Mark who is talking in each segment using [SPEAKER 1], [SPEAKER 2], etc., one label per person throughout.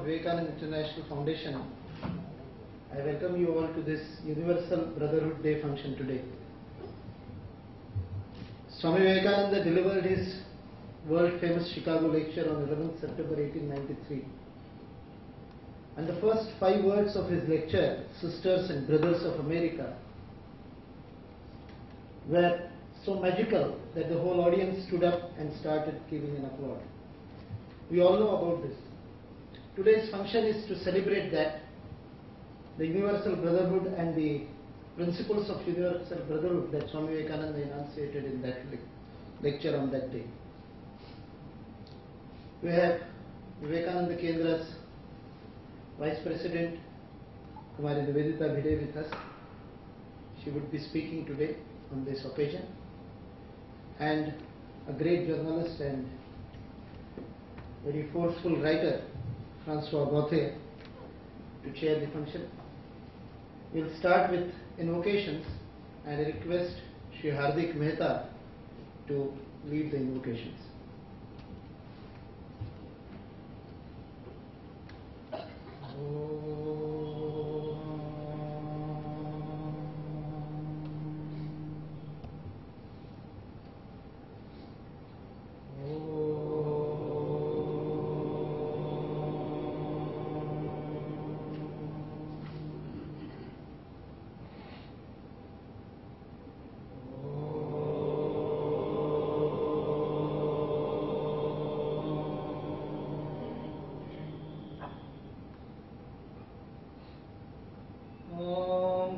[SPEAKER 1] of Vivekananda International Foundation, I welcome you all to this Universal Brotherhood Day function today. Swami Vivekananda delivered his world-famous Chicago lecture on 11th September 1893. And the first 5 words of his lecture, Sisters and Brothers of America, were so magical that the whole audience stood up and started giving an applaud. We all know about this. Today's function is to celebrate that, the Universal Brotherhood and the principles of Universal Brotherhood that Swami Vivekananda enunciated in that lecture on that day. We have Vivekananda Kendra's Vice President, Kumari Nivedita Bhide with us. She would be speaking today on this occasion. And a great journalist and very forceful writer, Francois Gautier, to chair the function. We'll start with invocations and I request Shri Hardik Mehta to lead the invocations.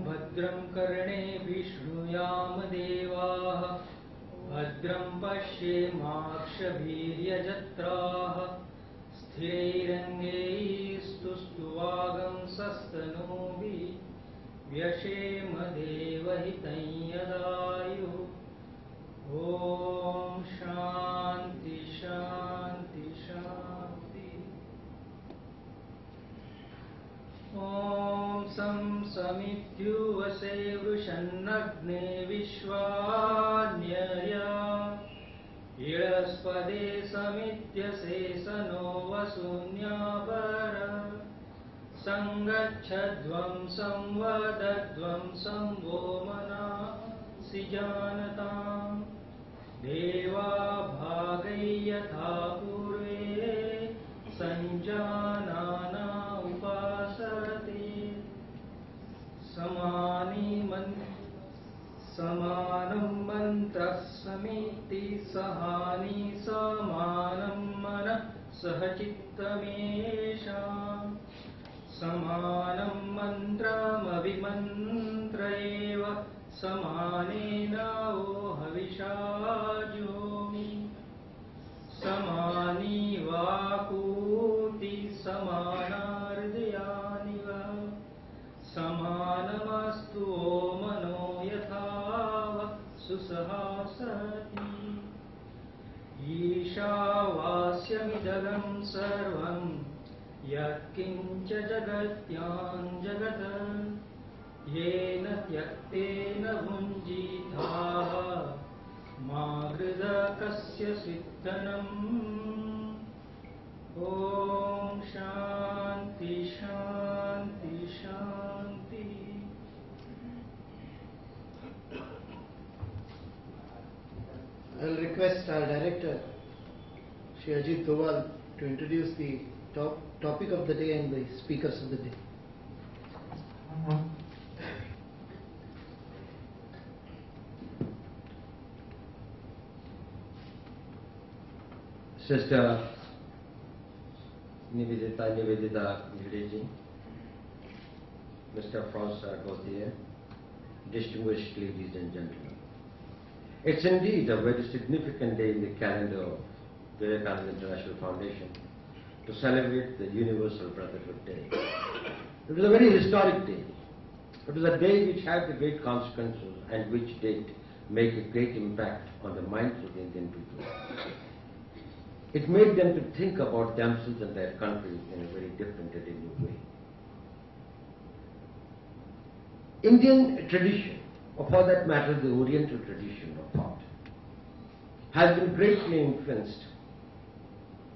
[SPEAKER 2] भद्रं कर्णेभिः शृणुयाम देवाः भद्रं पश्येमाक्षभिर्यजत्राः स्थिरैरङ्गैस्तुष्ट्वागंसस्तनूभिः व्यशेम देवहितं यदायुः ॐ शान्ति शान्ति शान्ति ॐ सं समित्युवसे वृषन्नग्ने विश्वान्यया इळस्पदे समित्यसे सनो वसून्यापर सङ्गच्छध्वं संवदध्वं संवो मनासि जानताम् देवा भागै यथा पूर्वे सञ्जानाना उपासते समानं मन्त्रः समिति सहानि समानं मनः सह चित्तमेषाम् समानं मन्त्रमभिमन्त्र एव समानेन वो हविषाजोमि समानि वाकूति समाना हृदयानि वा समानमस्तु वो मनो यथा सुसहासति ईशावास्यमिदगं सर्वं यत्किञ्च जगत्यां जगत् येन त्यक्तेन भुञ्जीथाः मा हृदा कस्य सिद्धनम् ॐ शान्ति शान्ति शान्ति।
[SPEAKER 1] I'll request our director, Shri Ajit Doval, to introduce the topic of the day and the speakers of the day.
[SPEAKER 3] Sister Nivedita Bhide, Mr. Francois Gautier, distinguished ladies and gentlemen. It's indeed a very significant day in the calendar of Vivekananda International Foundation to celebrate the Universal Brotherhood Day. It was a very historic day. It was a day which had the great consequences and which did make a great impact on the minds of the Indian people. It made them to think about themselves and their country in a very different and new way. Indian tradition, or for that matter the Oriental tradition of thought, has been greatly influenced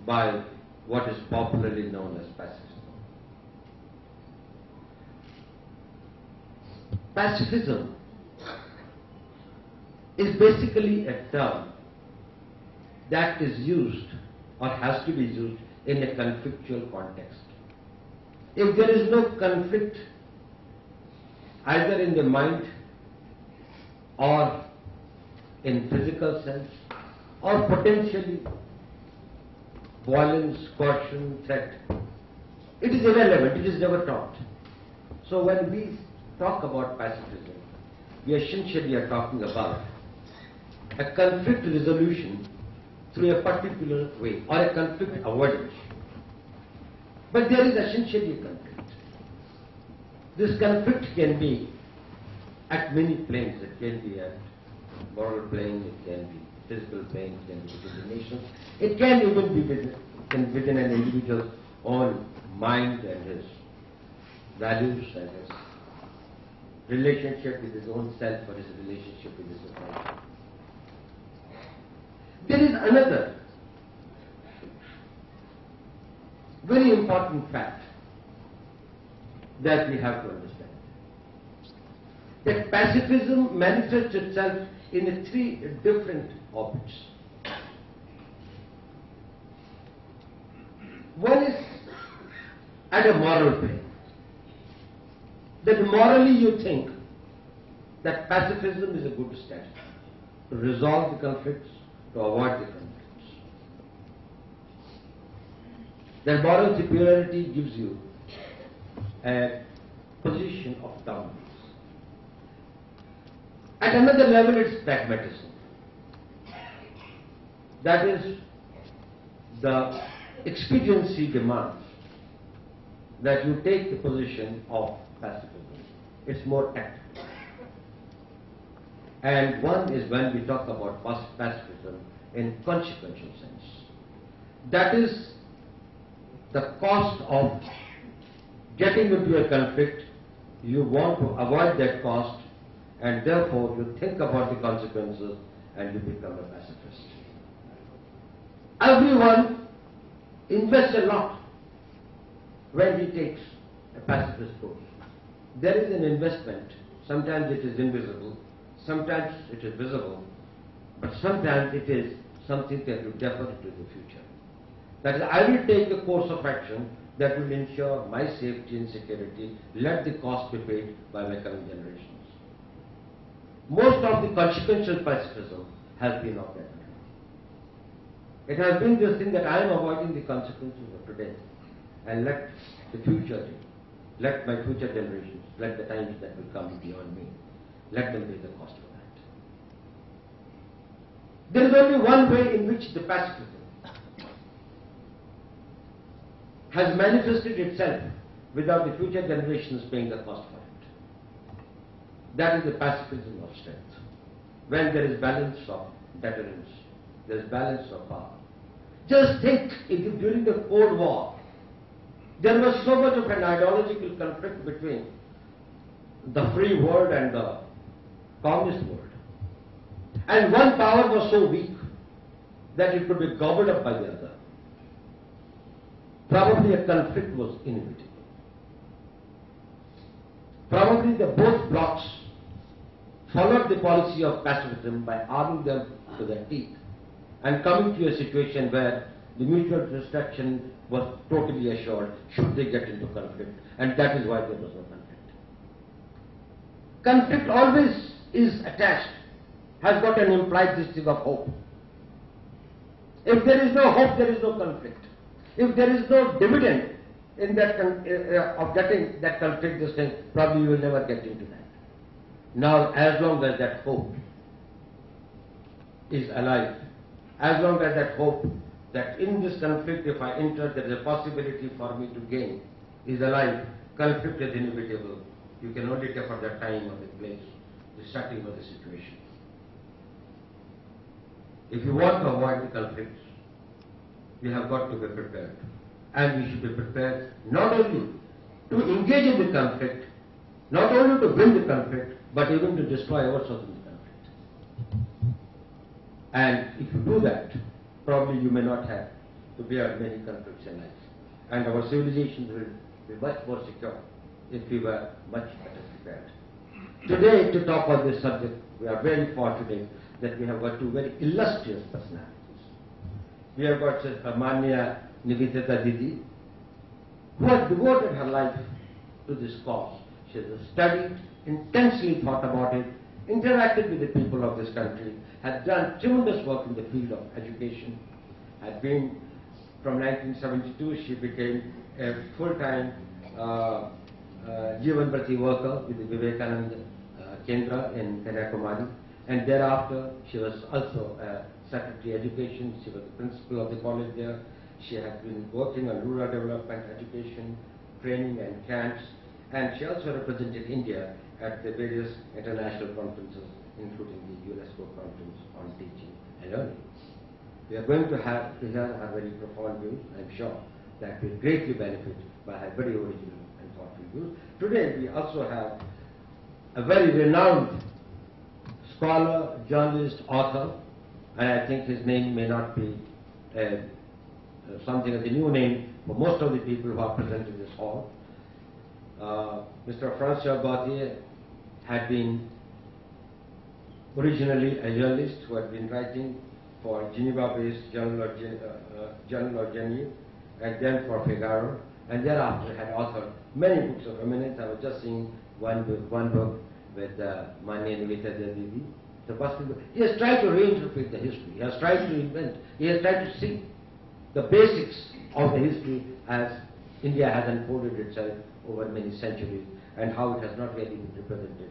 [SPEAKER 3] by what is popularly known as Pacifism. Pacifism is basically a term that is used or has to be used in a conflictual context. If there is no conflict either in the mind or in physical sense or potentially violence, coercion, threat, it is irrelevant, it is never taught. So when we talk about pacifism, we essentially are talking about a conflict resolution through a particular way or a conflict avoidance. But there is essentially a conflict. This conflict can be at many planes. It can be at moral plane, it can be physical plane, it can be within the nations. It can even be within an individual's own mind and his values and his relationship with his own self or his relationship with his society. There is another very important fact that we have to understand. That pacifism manifests itself in three different orbits. One is at a moral plane. That morally you think that pacifism is a good strategy to resolve the conflicts, to avoid the conflicts. That moral superiority gives you a position of dominance. At another level, it's pragmatism. That is, the expediency demands that you take the position of pacifism. It's more active. And one is when we talk about pacifism in consequential sense. That is the cost of getting into a conflict. You want to avoid that cost, and therefore you think about the consequences and you become a pacifist. Everyone invests a lot when he takes a pacifist course. There is an investment. Sometimes it is invisible, sometimes it is visible, but sometimes it is something that you defer into the future. That is, I will take a course of action that will ensure my safety and security, let the cost be paid by my coming generations. Most of the consequential pacifism has been of that kind. It has been this thing that I am avoiding the consequences of today and let the future, let my future generations, let the times that will come beyond me, let them pay the cost for that. There is only one way in which the pacifism has manifested itself without the future generations paying the cost for it. That is the pacifism of strength. When there is balance of deterrence, there is balance of power. Just think, during the Cold War, there was so much of an ideological conflict between the free world and the communist world. And one power was so weak that it could be gobbled up by the other. Probably a conflict was inevitable. Probably the both blocs followed the policy of pacifism by arming them to their teeth and coming to a situation where the mutual destruction was totally assured should they get into conflict, and that is why there was no conflict. Conflict always is attached, has got an implied this of hope. If there is no hope, there is no conflict. If there is no dividend in that of getting that conflict, this thing, probably you will never get into that. Now, as long as that hope is alive, as long as that hope that in this conflict, if I enter, there is a possibility for me to gain, is alive, conflict is inevitable. You can only defer the time or the place, the setting of the situation. If you want to avoid the conflicts, you have got to be prepared. And we should be prepared not only to engage in the conflict, not only to win the conflict, but even to destroy ourselves in the conflict. And if you do that, probably you may not have to bear many conflicts in life. And our civilization will be much more secure if we were much better prepared. Today, to talk about this subject, we are very fortunate that we have got two very illustrious personalities. We have got Manya Nivedita Bhide, who has devoted her life to this cause. She has studied, intensely thought about it, interacted with the people of this country, has done tremendous work in the field of education, had been, from 1972, she became a full-time Jivan Prati worker with the Vivekananda Kendra in Kanyakumari, and thereafter she was also a Secretary Education. She was the principal of the college there. She had been working on rural development, education, training and camps, and she also represented India at the various international conferences, including the UNESCO conference on teaching and learning. We are going to have to hear her very profound views. I am sure that will greatly benefit by her very original and thoughtful views. Today we also have a very renowned scholar, journalist, author, and I think his name may not be something as a new name for most of the people who are present in this hall. Mr. Francois Gautier had been originally a journalist who had been writing for Geneva-based Journal of Geneva, and then for Figaro, and thereafter had authored many books of eminence. I was just seeing one book with Manya Nivedita Bhide. The first book. He has tried to reinterpret the history. He has tried to invent. He has tried to see the basics of the history as India has unfolded itself over many centuries, and how it has not really been represented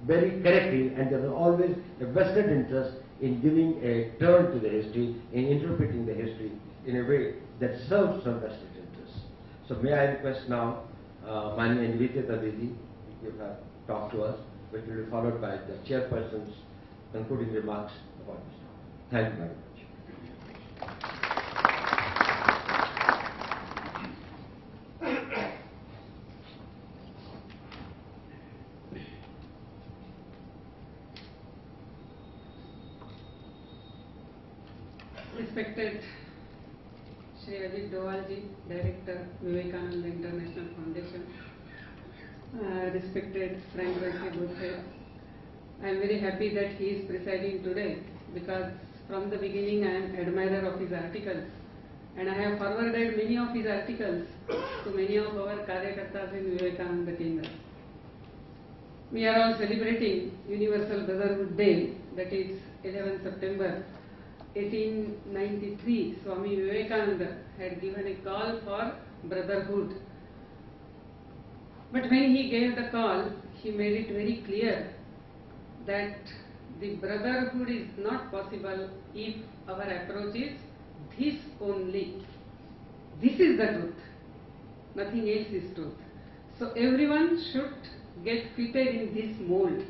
[SPEAKER 3] very correctly, and there is always a vested interest in giving a turn to the history, in interpreting the history in a way that serves some vested interests. So may I request now Manya Nivedita Bhide to talk to us, which will be followed by the chairperson's concluding remarks about this topic. Thank you very much.
[SPEAKER 4] Respected Sh Bhide, Director, Vivekananda International Foundation, respected Francois Gautier, I am very happy that he is presiding today, because from the beginning I am an admirer of his articles, and I have forwarded many of his articles to many of our Karyakartas in Vivekananda Kendra. We are all celebrating Universal Brotherhood Day, that is 11 September 1893. Swami Vivekananda had given a call for brotherhood. But when he gave the call, he made it very clear that the brotherhood is not possible if our approach is this only. This is the truth. Nothing else is truth. So everyone should get fitted in this mold.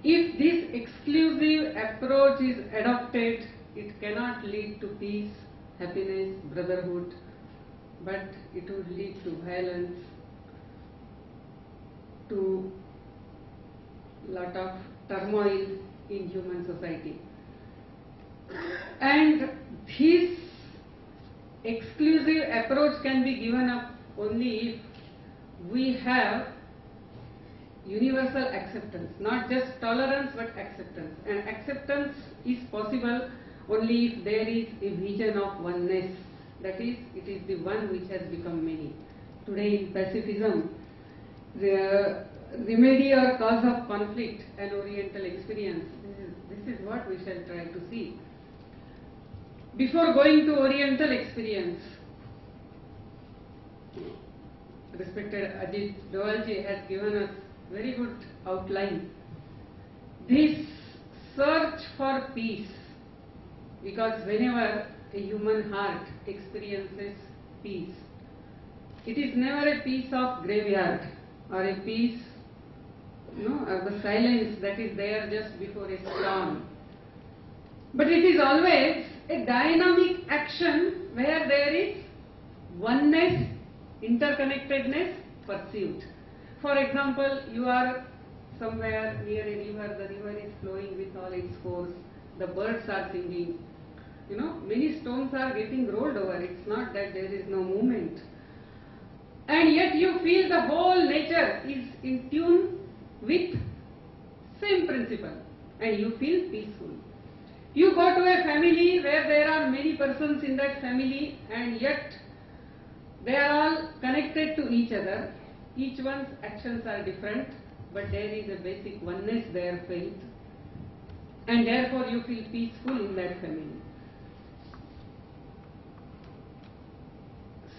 [SPEAKER 4] If this exclusive approach is adopted, it cannot lead to peace, happiness, brotherhood, but it would lead to violence, to lot of turmoil in human society. And this exclusive approach can be given up only if we have universal acceptance, not just tolerance but acceptance. And acceptance is possible only if there is a vision of oneness. That is, it is the one which has become many. Today in Pacifism, the remedy or cause of conflict and Oriental experience, this is what we shall try to see. Before going to Oriental experience, respected Ajit Dovalji has given us very good outline. This search for peace, because whenever a human heart experiences peace, it is never a peace of graveyard or a peace, of the silence that is there just before a storm. But it is always a dynamic action where there is oneness, interconnectedness pursued. For example, you are somewhere near a river, the river is flowing with all its force, the birds are singing, many stones are getting rolled over, it's not that there is no movement. and yet you feel the whole nature is in tune with same principle, and you feel peaceful. You go to a family where there are many persons in that family, and yet they are all connected to each other. Each one's actions are different, but there is a basic oneness there felt, and therefore you feel peaceful in that family.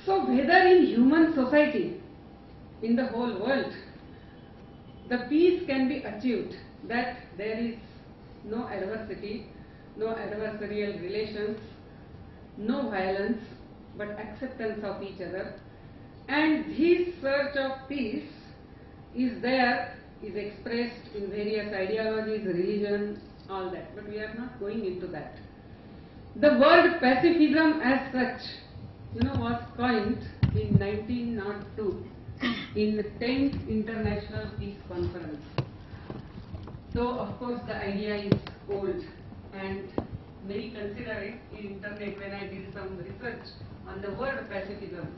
[SPEAKER 4] So whether in human society, in the whole world, the peace can be achieved, that there is no adversity, no adversarial relations, no violence, but acceptance of each other. And this search of peace is there, is expressed in various ideologies, religion, all that. But we are not going into that. The word pacifism as such, was coined in 1902 in the 10th International Peace Conference. So, of course, the idea is old, and many consider it in internet when I did some research on the word pacifism.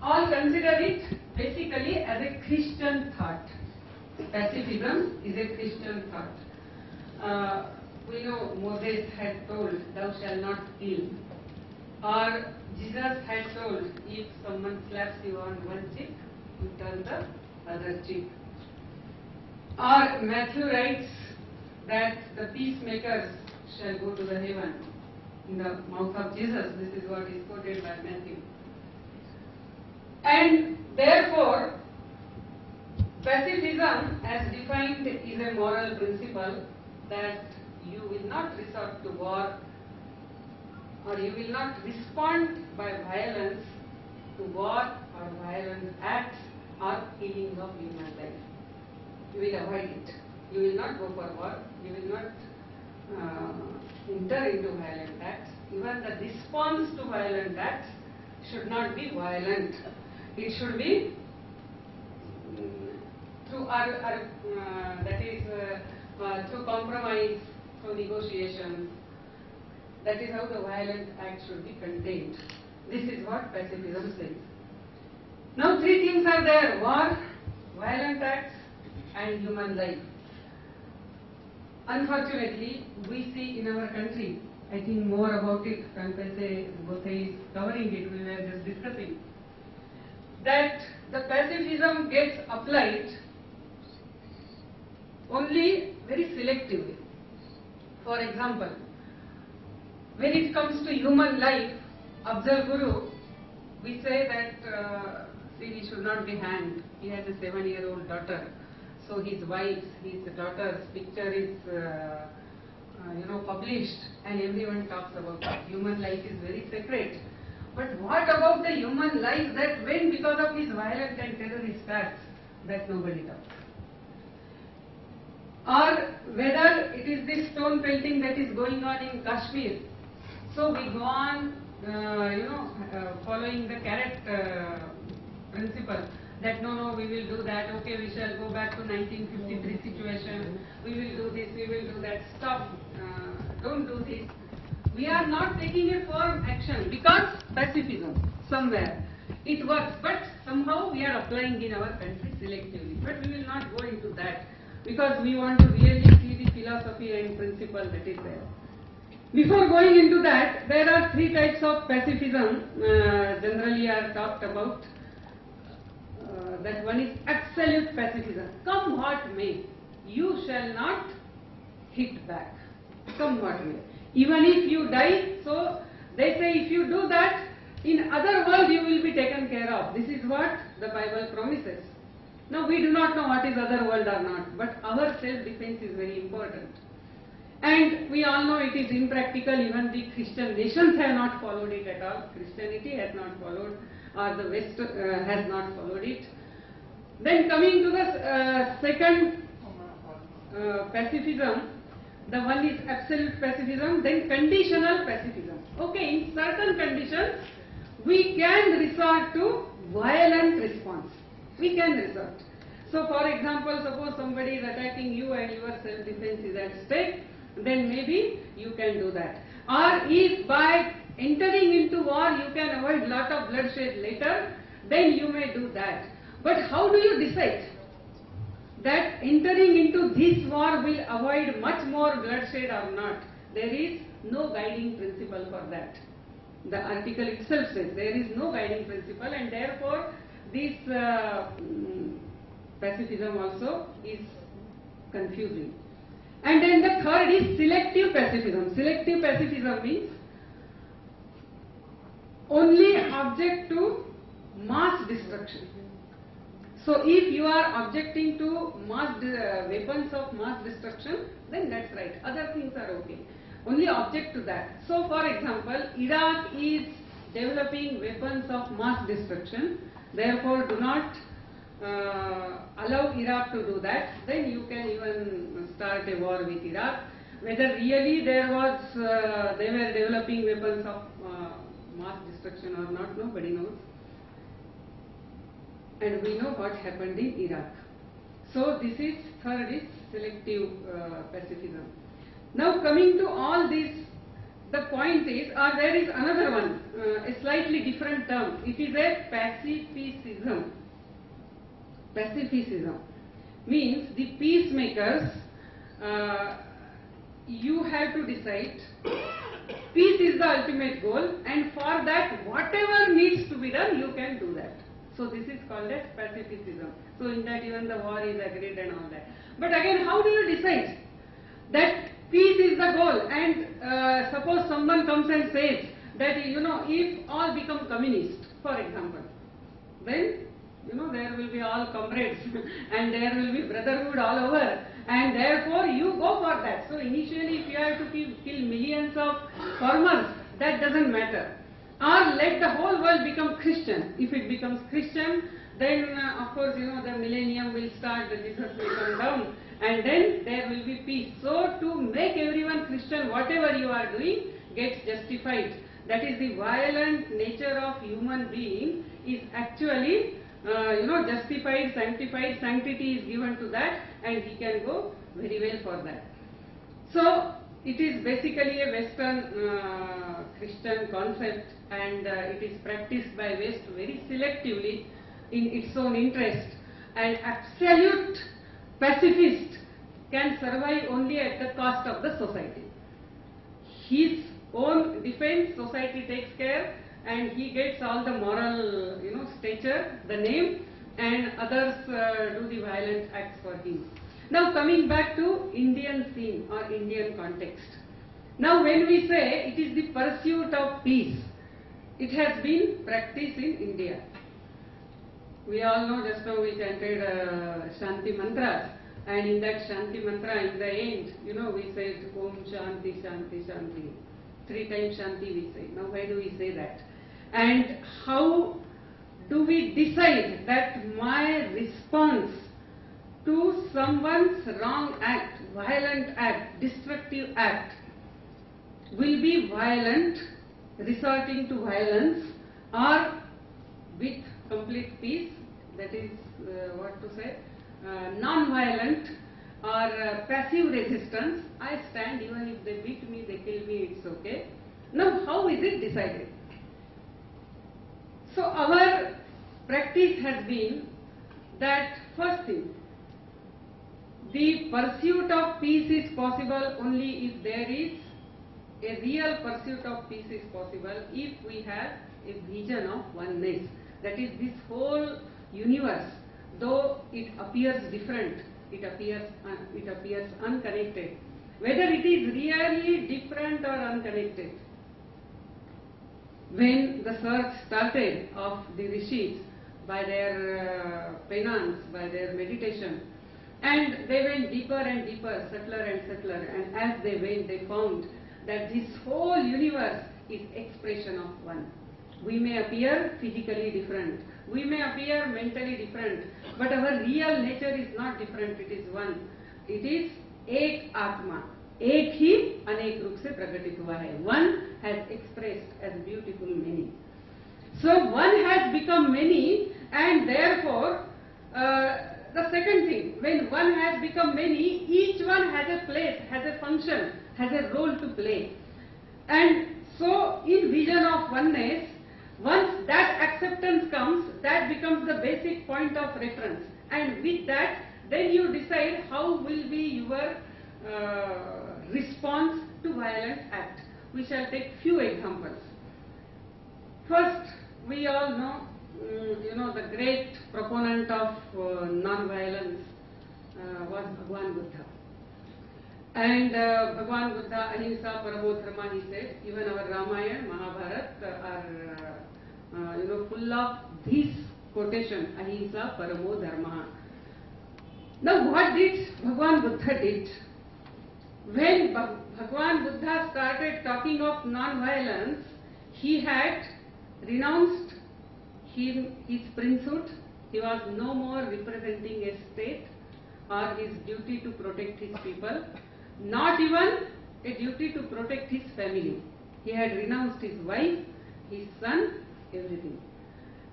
[SPEAKER 4] All consider it basically as a Christian thought. Pacifism is a Christian thought. We know Moses had told, "Thou shalt not kill." Or Jesus had told, if someone slaps you on one cheek, you turn the other cheek. Or Matthew writes that the peacemakers shall go to the heaven in the mouth of Jesus. This is what is quoted by Matthew. And therefore, pacifism as defined is a moral principle that you will not resort to war, or you will not respond by violence to war or violent acts or killing of human life. You will avoid it. You will not go for war. You will not enter into violent acts. Even the response to violent acts should not be violent. It should be through through compromise, through negotiations. That is how the violent act should be contained. This is what pacifism says. Now, three things are there: war, violent acts, and human life. Unfortunately, we see in our country, I think more about it, Francois Gautier is covering it, we were just discussing, that the pacifism gets applied only very selectively. For example, when it comes to human life, Abdul Guru, we say that he should not be hanged. He has a 7-year-old daughter. So his wife's, his daughter's picture is published, and everyone talks about it. Human life is very sacred. But what about the human life that when because of his violent and terrorist acts, that nobody talks? Or whether it is this stone pelting that is going on in Kashmir. So we go on, following the carrot principle, that no, we will do that, okay, we shall go back to 1953 situation, we will do this, we will do that, stop, don't do this. We are not taking a firm action because pacifism, somewhere, it works, but somehow we are applying in our country selectively. But we will not go into that because we want to really see the philosophy and principle that is there. Before going into that, there are three types of pacifism generally are talked about. That one is absolute pacifism. Come what may, you shall not hit back. Come what may. Even if you die, so they say if you do that, in other world you will be taken care of. This is what the Bible promises. Now we do not know what is other world or not, but our self-defense is very important. And we all know it is impractical, even the Christian nations have not followed it at all. Christianity has not followed, or the West has not followed it. Then coming to the second pacifism, the one is absolute pacifism, then conditional pacifism. Okay, in certain conditions, we can resort to violent response. We can resort. So for example, suppose somebody is attacking you and your self-defense is at stake, then maybe you can do that. Or if by entering into war you can avoid lot of bloodshed later, then you may do that. But how do you decide that entering into this war will avoid much more bloodshed or not? There is no guiding principle for that. The article itself says there is no guiding principle, and therefore this pacifism also is confusing. And then the third is selective pacifism. Selective pacifism means only object to mass destruction. So if you are objecting to weapons of mass destruction, then that's right. Other things are okay. Only object to that. So for example, Iraq is developing weapons of mass destruction. Therefore, do not allow Iraq to do that. Then you can even start a war with Iraq. Whether really they were developing weapons of mass destruction or not, nobody knows. And we know what happened in Iraq. So this is third is selective pacifism. Now coming to all this, the point is, or there is another one, a slightly different term. It is a pacifism. Pacifism means the peacemakers, you have to decide peace is the ultimate goal, and for that whatever needs to be done you can do that. So this is called as pacifism. So in that even the war is agreed and all that. But again, how do you decide that peace is the goal? And suppose someone comes and says that, if all become communist, for example, then there will be all comrades and there will be brotherhood all over, and therefore you go for that. So initially if you have to kill millions of farmers, that doesn't matter. Or let the whole world become Christian. If it becomes Christian, then of course the millennium will start, the Jesus will come down, and then there will be peace. So to make everyone Christian, whatever you are doing gets justified. That is, the violent nature of human being is actually justified, sanctified. Sanctity is given to that, and he can go very well for that. So it is basically a Western Christian concept, and it is practiced by West very selectively in its own interest. An absolute pacifist can survive only at the cost of the society. His own defense, society takes care, and he gets all the moral, stature, the name, and others do the violent acts for him. Now coming back to Indian scene or Indian context. Now when we say it is the pursuit of peace, it has been practiced in India. We all know, just now we chanted Shanti mantras, and in that Shanti mantra, in the end, we said Om Shanti Shanti Shanti. 3 times Shanti we say. Now why do we say that? And how do we decide that my response to someone's wrong act, violent act, destructive act will be violent, resorting to violence, or with complete peace, that is non-violent or passive resistance? I stand, even if they beat me, they kill me, it's okay. Now how is it decided? So our practice has been that first thing, the pursuit of peace is possible only if there is a real pursuit of peace is possible if we have a vision of oneness. That is, this whole universe, though it appears different, it appears unconnected. Whether it is really different or unconnected. When the search started of the rishis by their penance, by their meditation, and they went deeper and deeper, subtler and subtler, and as they went, they found that this whole universe is expression of one. We may appear physically different, we may appear mentally different, but our real nature is not different, it is one. It is एक आत्मा, एक ही अनेक रूप से प्रकटित हुआ है. One has expressed as beautiful many. So one has become many, and therefore the second thing, when one has become many, each one has a place, has a function. function, has a role to play. And so in vision of oneness, once that acceptance comes, that becomes the basic point of reference. And with that, then you decide how will be your response to violent act. We shall take few examples. First, we all know, the great proponent of non-violence was Bhagwan Buddha. And Bhagwan Buddha, ahimsa paramo dharma, he said. Even our Ramayana, Mahabharata are full of this quotation, ahimsa paramo dharma. Now what did Bhagwan Buddha did? When Bhagwan Buddha started talking of non-violence, he had renounced his princehood. He was no more representing a state or his duty to protect his people, not even a duty to protect his family. He had renounced his wife, his son, everything.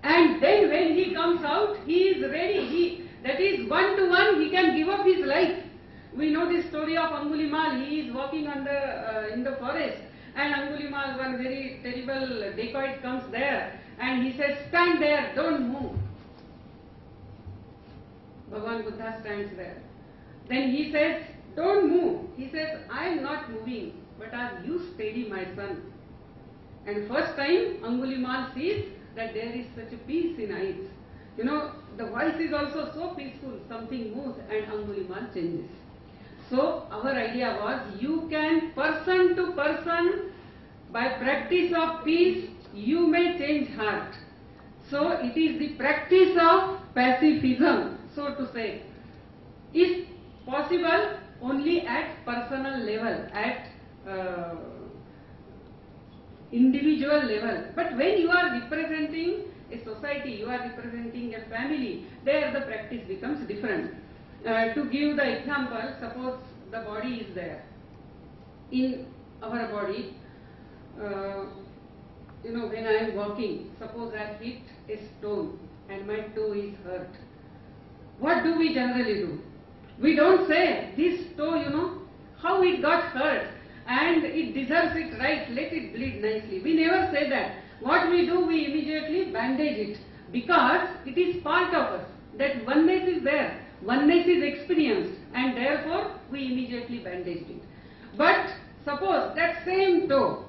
[SPEAKER 4] And then when he comes out, he is ready. That is one-to-one, he can give up his life. We know the story of Angulimal. He is walking on in the forest, and Angulimal, one very terrible dacoit, comes there and he says, stand there, don't move. Bhagwan Buddha stands there. Then he says, don't move. He says, I am not moving, but are you steady, my son? And first time Angulimal sees that there is such a peace in eyes. The voice is also so peaceful, something moves and Angulimal changes. So our idea was, you can person to person, by practice of peace, you may change heart. So it is the practice of pacifism, so to say, is possible only at personal level, at individual level. But when you are representing a society, you are representing a family, there the practice becomes different. To give the example, suppose the body is there. In our body, when I am walking, suppose I have hit a stone and my toe is hurt. What do we generally do? We don't say, this toe, how it got hurt and it deserves it, right, let it bleed nicely. We never say that. What we do, we immediately bandage it, because it is part of us. That oneness is there. Oneness is experienced, and therefore we immediately bandaged it. But suppose that same toe,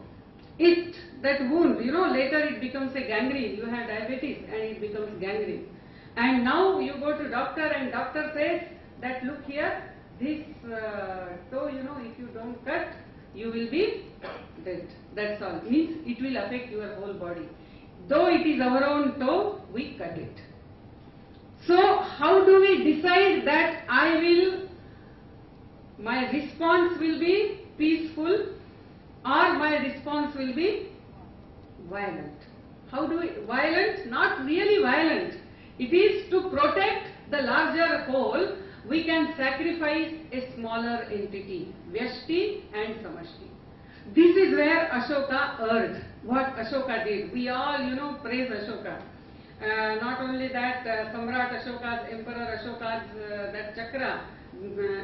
[SPEAKER 4] that wound, later it becomes a gangrene. You have diabetes and it becomes gangrene. And now you go to doctor and doctor says that, look here, this toe, if you don't cut, you will be dead. That's all. Means it will affect your whole body. Though it is our own toe, we cut it. So how do we decide that my response will be peaceful or my response will be violent? Violent, not really violent. It is to protect the larger whole. We can sacrifice a smaller entity, Vyashti and Samashti. This is where Ashoka erred. What Ashoka did. We all, praise Ashoka. Not only that, Samrat Ashoka's, Emperor Ashoka's, that chakra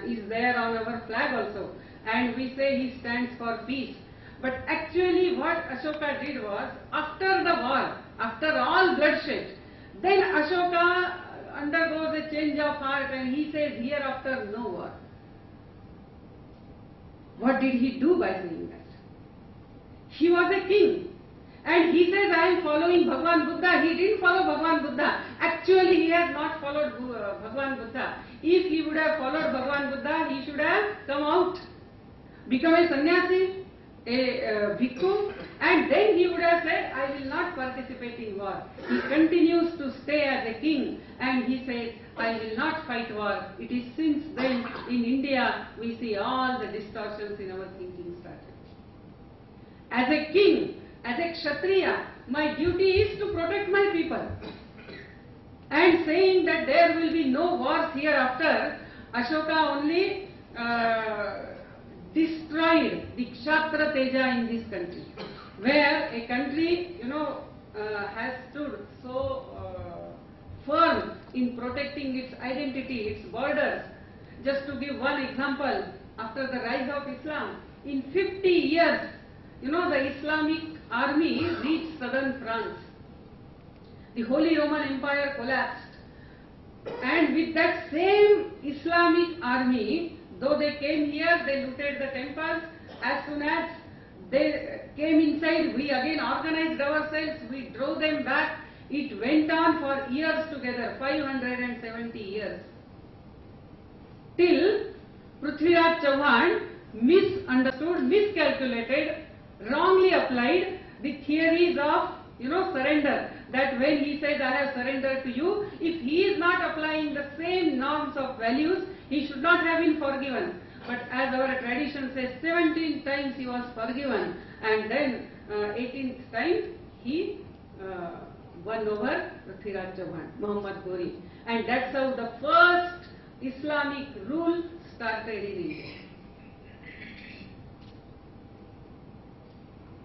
[SPEAKER 4] is there on our flag also. And we say he stands for peace. But actually what Ashoka did was, after the war, after all bloodshed, then Ashoka undergoes a change of heart and he says, hereafter no war. What did he do by saying that? He was a king. And he says, I am following Bhagwan Buddha. He didn't follow Bhagwan Buddha. Actually, he has not followed Bhagwan Buddha. If he would have followed Bhagwan Buddha, he should have come out, become a sannyasi, a bhikkhu, and then he would have said, I will not participate in war. He continues to stay as a king and he says, I will not fight war. It is since then in India we see all the distortions in our thinking started. As a king, as a Kshatriya, my duty is to protect my people. And saying that there will be no wars hereafter, Ashoka only destroyed the Kshatra Teja in this country, where a country, has stood so firm in protecting its identity, its borders. Just to give one example, after the rise of of Islam. In 50 years, the Islamic army reached southern France. The Holy Roman Empire collapsed. And with that same Islamic army, though they came here, they looted the temples. As soon as they came inside, we again organized ourselves, we drove them back. It went on for years together, 570 years. Till Prithviraj Chauhan misunderstood, miscalculated, wrongly applied the theories of surrender. That when he says, I have surrendered to you, if he is not applying the same norms of values, he should not have been forgiven. But as our tradition says, 17 times he was forgiven, and then 18th time he won over Prithviraj Chauhan, Muhammad Ghori. And that's how the first Islamic rule started in India.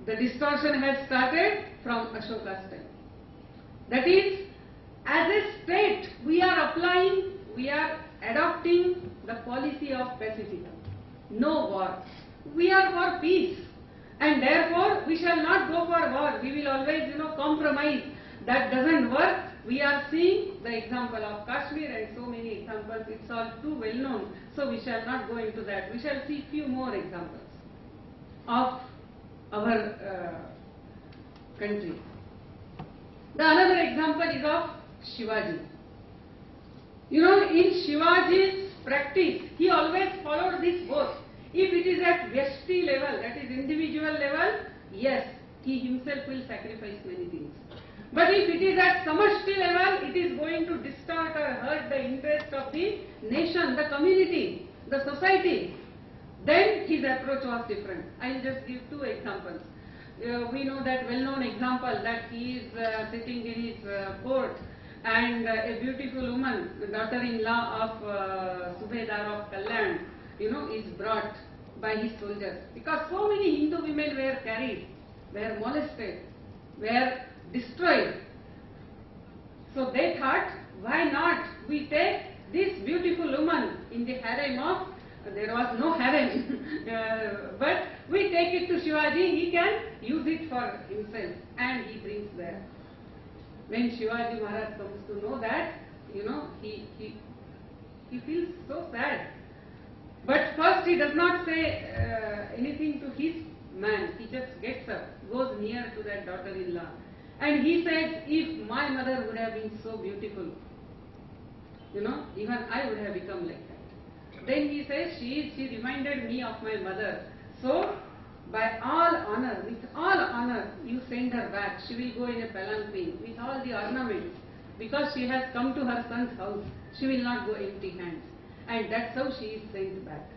[SPEAKER 4] The distortion has started from Ashoka's time. That is, as a state, we are adopting the policy of pacifism. No war. We are for peace. And therefore, we shall not go for war. We will always, compromise. That doesn't work. We are seeing the example of Kashmir and so many examples. It's all too well known. So we shall not go into that. We shall see few more examples of our country. The another example is of Shivaji. In Shivaji's practice, he always followed this both. If it is at Vyashti level, that is individual level, yes, he himself will sacrifice many things. But if it is at Samashti level, it is going to distort or hurt the interest of the nation, the community, the society. Then his approach was different. I will just give two examples. We know that well-known example that he is sitting in his court and a beautiful woman, the daughter-in-law of Subedar of Kalyan, is brought by his soldiers. Because so many Hindu women were carried, were molested, were destroyed. So they thought, why not we take this beautiful woman in the harem of, there was no harem, but we take it to Shivaji, he can use it for himself, and he brings there. When Shivaji Maharaj comes to know that, he feels so sad. But first he does not say anything to his man, he just gets up, goes near to that daughter-in-law, and he says, if my mother would have been so beautiful, even I would have become like that. Then he says, she reminded me of my mother. So, by all honor, with all honor, you send her back. She will go in a palanquin with all the ornaments. Because she has come to her son's house, she will not go empty hands. And that's how she is sent back.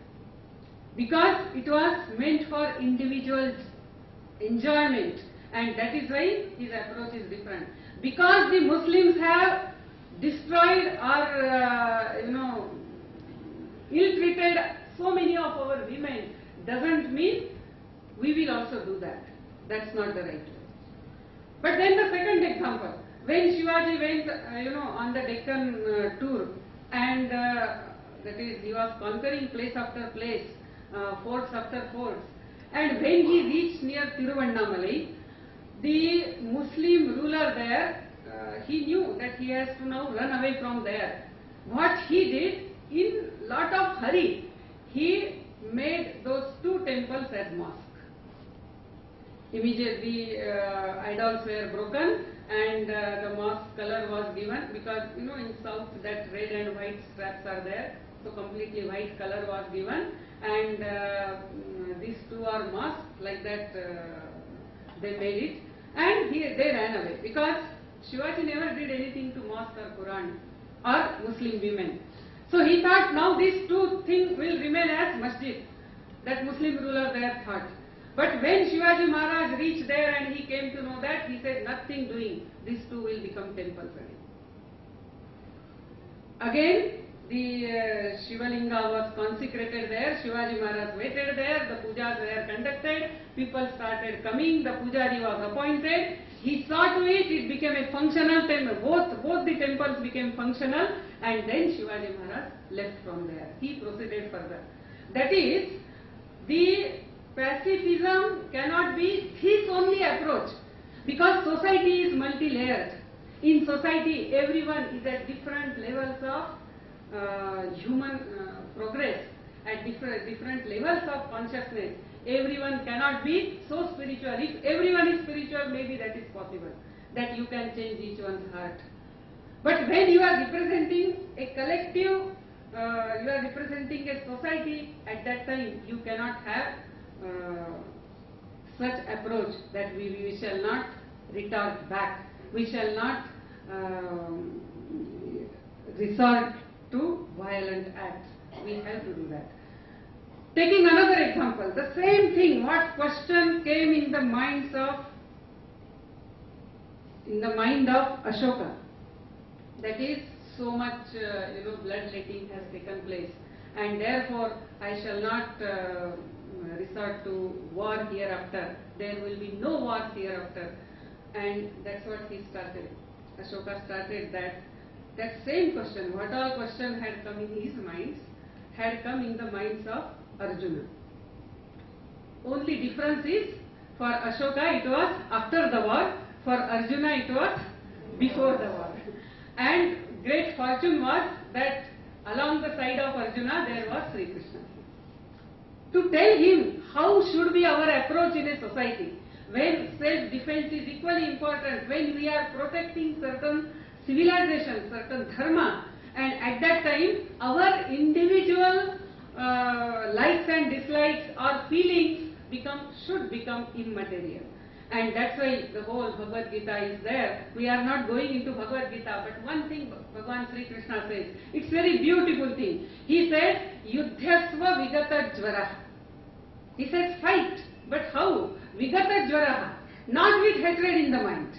[SPEAKER 4] Because it was meant for individuals' enjoyment. And that is why his approach is different. Because the Muslims have destroyed or, ill-treated so many of our women, doesn't mean we will also do that. That's not the right way. But then the second example, when Shivaji went, on the Deccan tour, and that is, he was conquering place after place, forts after forts, and when he reached near Tiruvannamalai, the Muslim ruler there, he knew that he has to now run away from there. What he did, in lot of hurry, he made those two temples as mosque. Immediately idols were broken and the mosque color was given, because in south that red and white straps are there, so completely white color was given, and these two are mosques, like that they made it, and they ran away, because Shivaji never did anything to mosque or Quran or Muslim women. So he thought, now these two things will remain as masjid. That Muslim ruler there thought. But when Shivaji Maharaj reached there and he came to know that, he said, nothing doing, these two will become temples again. Again, the Shivalinga was consecrated there, Shivaji Maharaj waited there, the pujas were conducted, people started coming, the pujari was appointed, he saw to it, it became a functional temple, both the temples became functional, and then Shivaji Maharaj left from there. He proceeded further. That is, the pacifism cannot be his only approach, because society is multi-layered. In society, everyone is at different levels of human progress, at different levels of consciousness. Everyone cannot be so spiritual. If everyone is spiritual, maybe that is possible, that you can change each one's heart. But when you are representing a collective, you are representing a society, at that time you cannot have such approach that we shall not retort back, we shall not resort to violent acts. We have to do that. Taking another example, the same thing, what question came in the mind of Ashoka, that is, so much bloodletting has taken place, and therefore I shall not resort to war hereafter. There will be no wars hereafter, and that's what he started. Ashoka started that same question, what all question had come in his minds, had come in the minds of Arjuna. Only difference is, for Ashoka it was after the war, for Arjuna it was before the war. And great fortune was that along the side of Arjuna there was Sri Krishna, to tell him how should be our approach in a society, when self-defense is equally important, when we are protecting certain civilizations, certain dharma, and at that time our individual likes and dislikes or feelings should become immaterial. And that's why the whole Bhagavad Gita is there. We are not going into Bhagavad Gita, but one thing Bhagavan Sri Krishna says, it's very beautiful thing. He says, Yudhyasva Vigata Jvara. He says, fight. But how? Vigata Jvara. Not with hatred in the mind.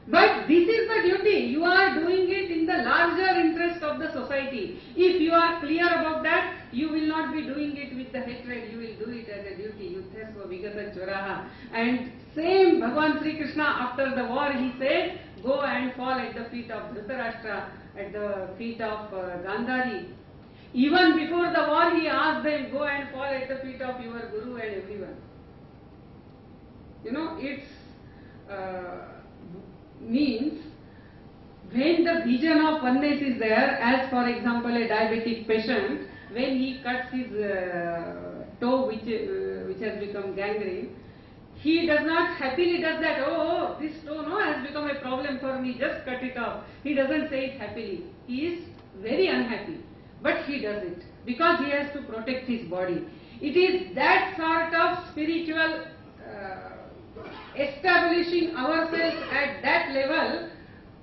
[SPEAKER 4] But this is the duty. You are doing it in the larger interest of the society. If you are clear about that, you will not be doing it with the hatred. You will do it as a duty. Yudhyasva Vigata Jvaraha. And same Bhagavan Sri Krishna, after the war, he said, go and fall at the feet of Dhritarashtra, at the feet of Gandhari. Even before the war, he asked them, go and fall at the feet of your Guru and everyone. It's means when the vision of oneness is there, as for example a diabetic patient, when he cuts his toe which has become gangrene, he does not happily does that, oh this toe has become a problem for me, just cut it off. He doesn't say it happily. He is very unhappy, but he does it because he has to protect his body. It is that sort of spiritual establishing ourselves at that level,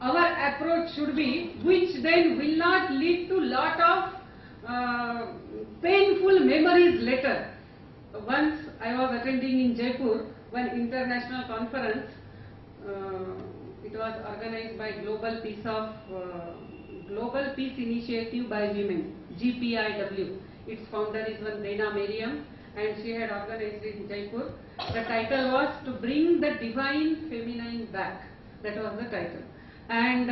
[SPEAKER 4] our approach should be, which then will not lead to lot of painful memories later. Once I was attending in Jaipur one international conference. It was organized by Global Peace Initiative by Women, GPIW. Its founder is one Dana Merriam, and she had organized it in Jaipur. The title was To Bring the Divine Feminine Back. That was the title. And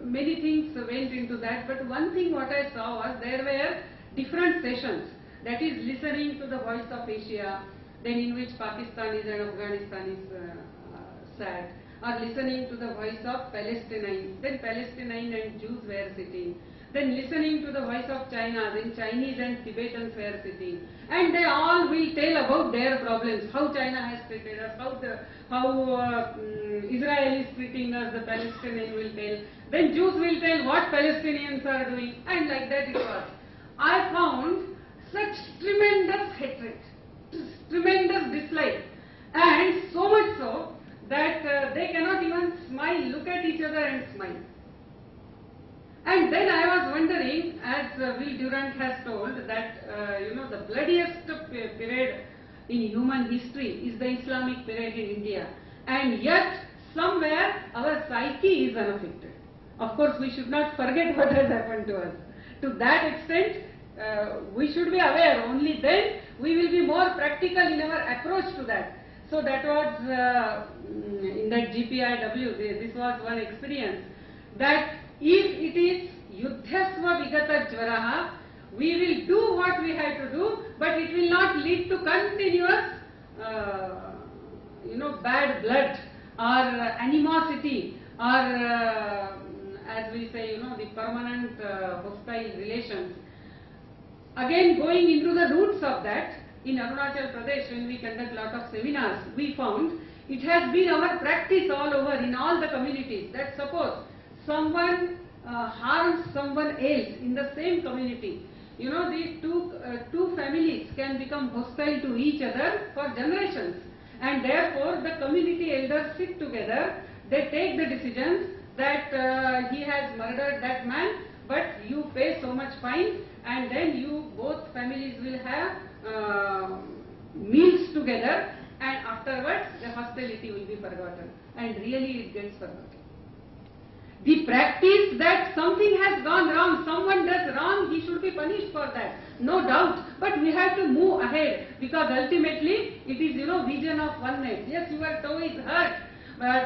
[SPEAKER 4] many things went into that, but one thing what I saw was there were different sessions. That is, listening to the voice of Asia, then in which Pakistanis and Afghanistan sat, or listening to the voice of Palestinians, then Palestinian and Jews were sitting, then listening to the voice of China, then Chinese and Tibetans were sitting, and they all will tell about their problems, how China has treated us, how Israel is treating us, the Palestinian will tell, then Jews will tell what Palestinians are doing, and like that it was. I found such tremendous hatred, tremendous dislike, and so much so that they cannot even smile, look at each other and smile. And then I was wondering, as Will Durant has told, that the bloodiest period in human history is the Islamic period in India, and yet somewhere our psyche is unaffected. Of course, we should not forget what has happened to us. To that extent, we should be aware. Only then we will be more practical in our approach to that. So that was in that GPIW. This was one experience, that if it is Yudhyasva Vigata Jvaraha, we will do what we have to but it will not lead to continuous bad blood or animosity or as we say, the permanent hostile relations. Again, going into the roots of that, in Arunachal Pradesh, when we conduct a lot of seminars, we found it has been our practice all over in all the communities that suppose someone harms someone else in the same community, these two families can become hostile to each other for generations, and therefore the community elders sit together, they take the decisions that he has murdered that man, but you pay so much fine, and then you both families will have meals together, and afterwards the hostility will be forgotten, and really it gets forgotten. The practice that something has gone wrong, someone does wrong, he should be punished for that, no doubt, but we have to move ahead, because ultimately it is vision of oneness. Yes, your toe is hurt,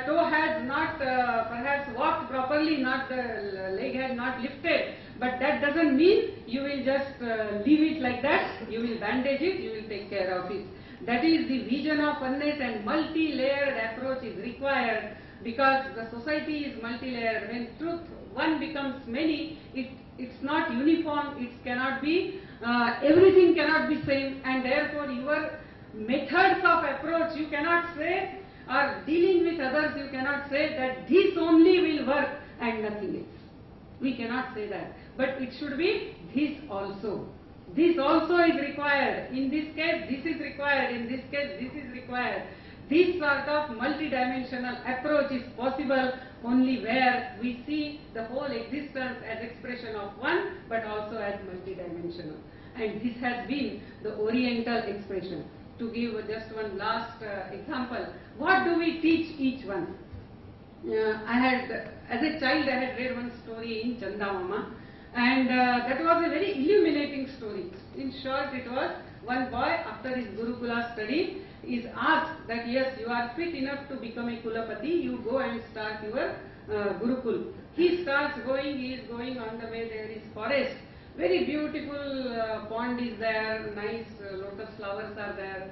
[SPEAKER 4] toe has not perhaps walked properly, not the leg has not lifted, but that doesn't mean you will just leave it like that. You will bandage it, you will take care of it. That is the vision of oneness, and multi-layered approach is required, because the society is multi-layered. When truth one becomes many, it's not uniform, it cannot be, everything cannot be same, and therefore your methods of approach, you cannot say, or dealing with others, you cannot say that this only will work and nothing else. We cannot say that, but it should be this also. This also is required. In this case, this is required. In this case, this is required. This sort of multidimensional approach is possible only where we see the whole existence as expression of one, but also as multidimensional. And this has been the Oriental expression. To give just one last example, what do we teach each one? As a child, I had read one story in Chandamama, and that was a very illuminating story. In short, it was one boy, after his Gurukula study, is asked that yes, you are fit enough to become a Kulapati, you go and start your Gurukul. He starts going, he is going, on the way there is forest. Very beautiful pond is there, nice lotus flowers are there.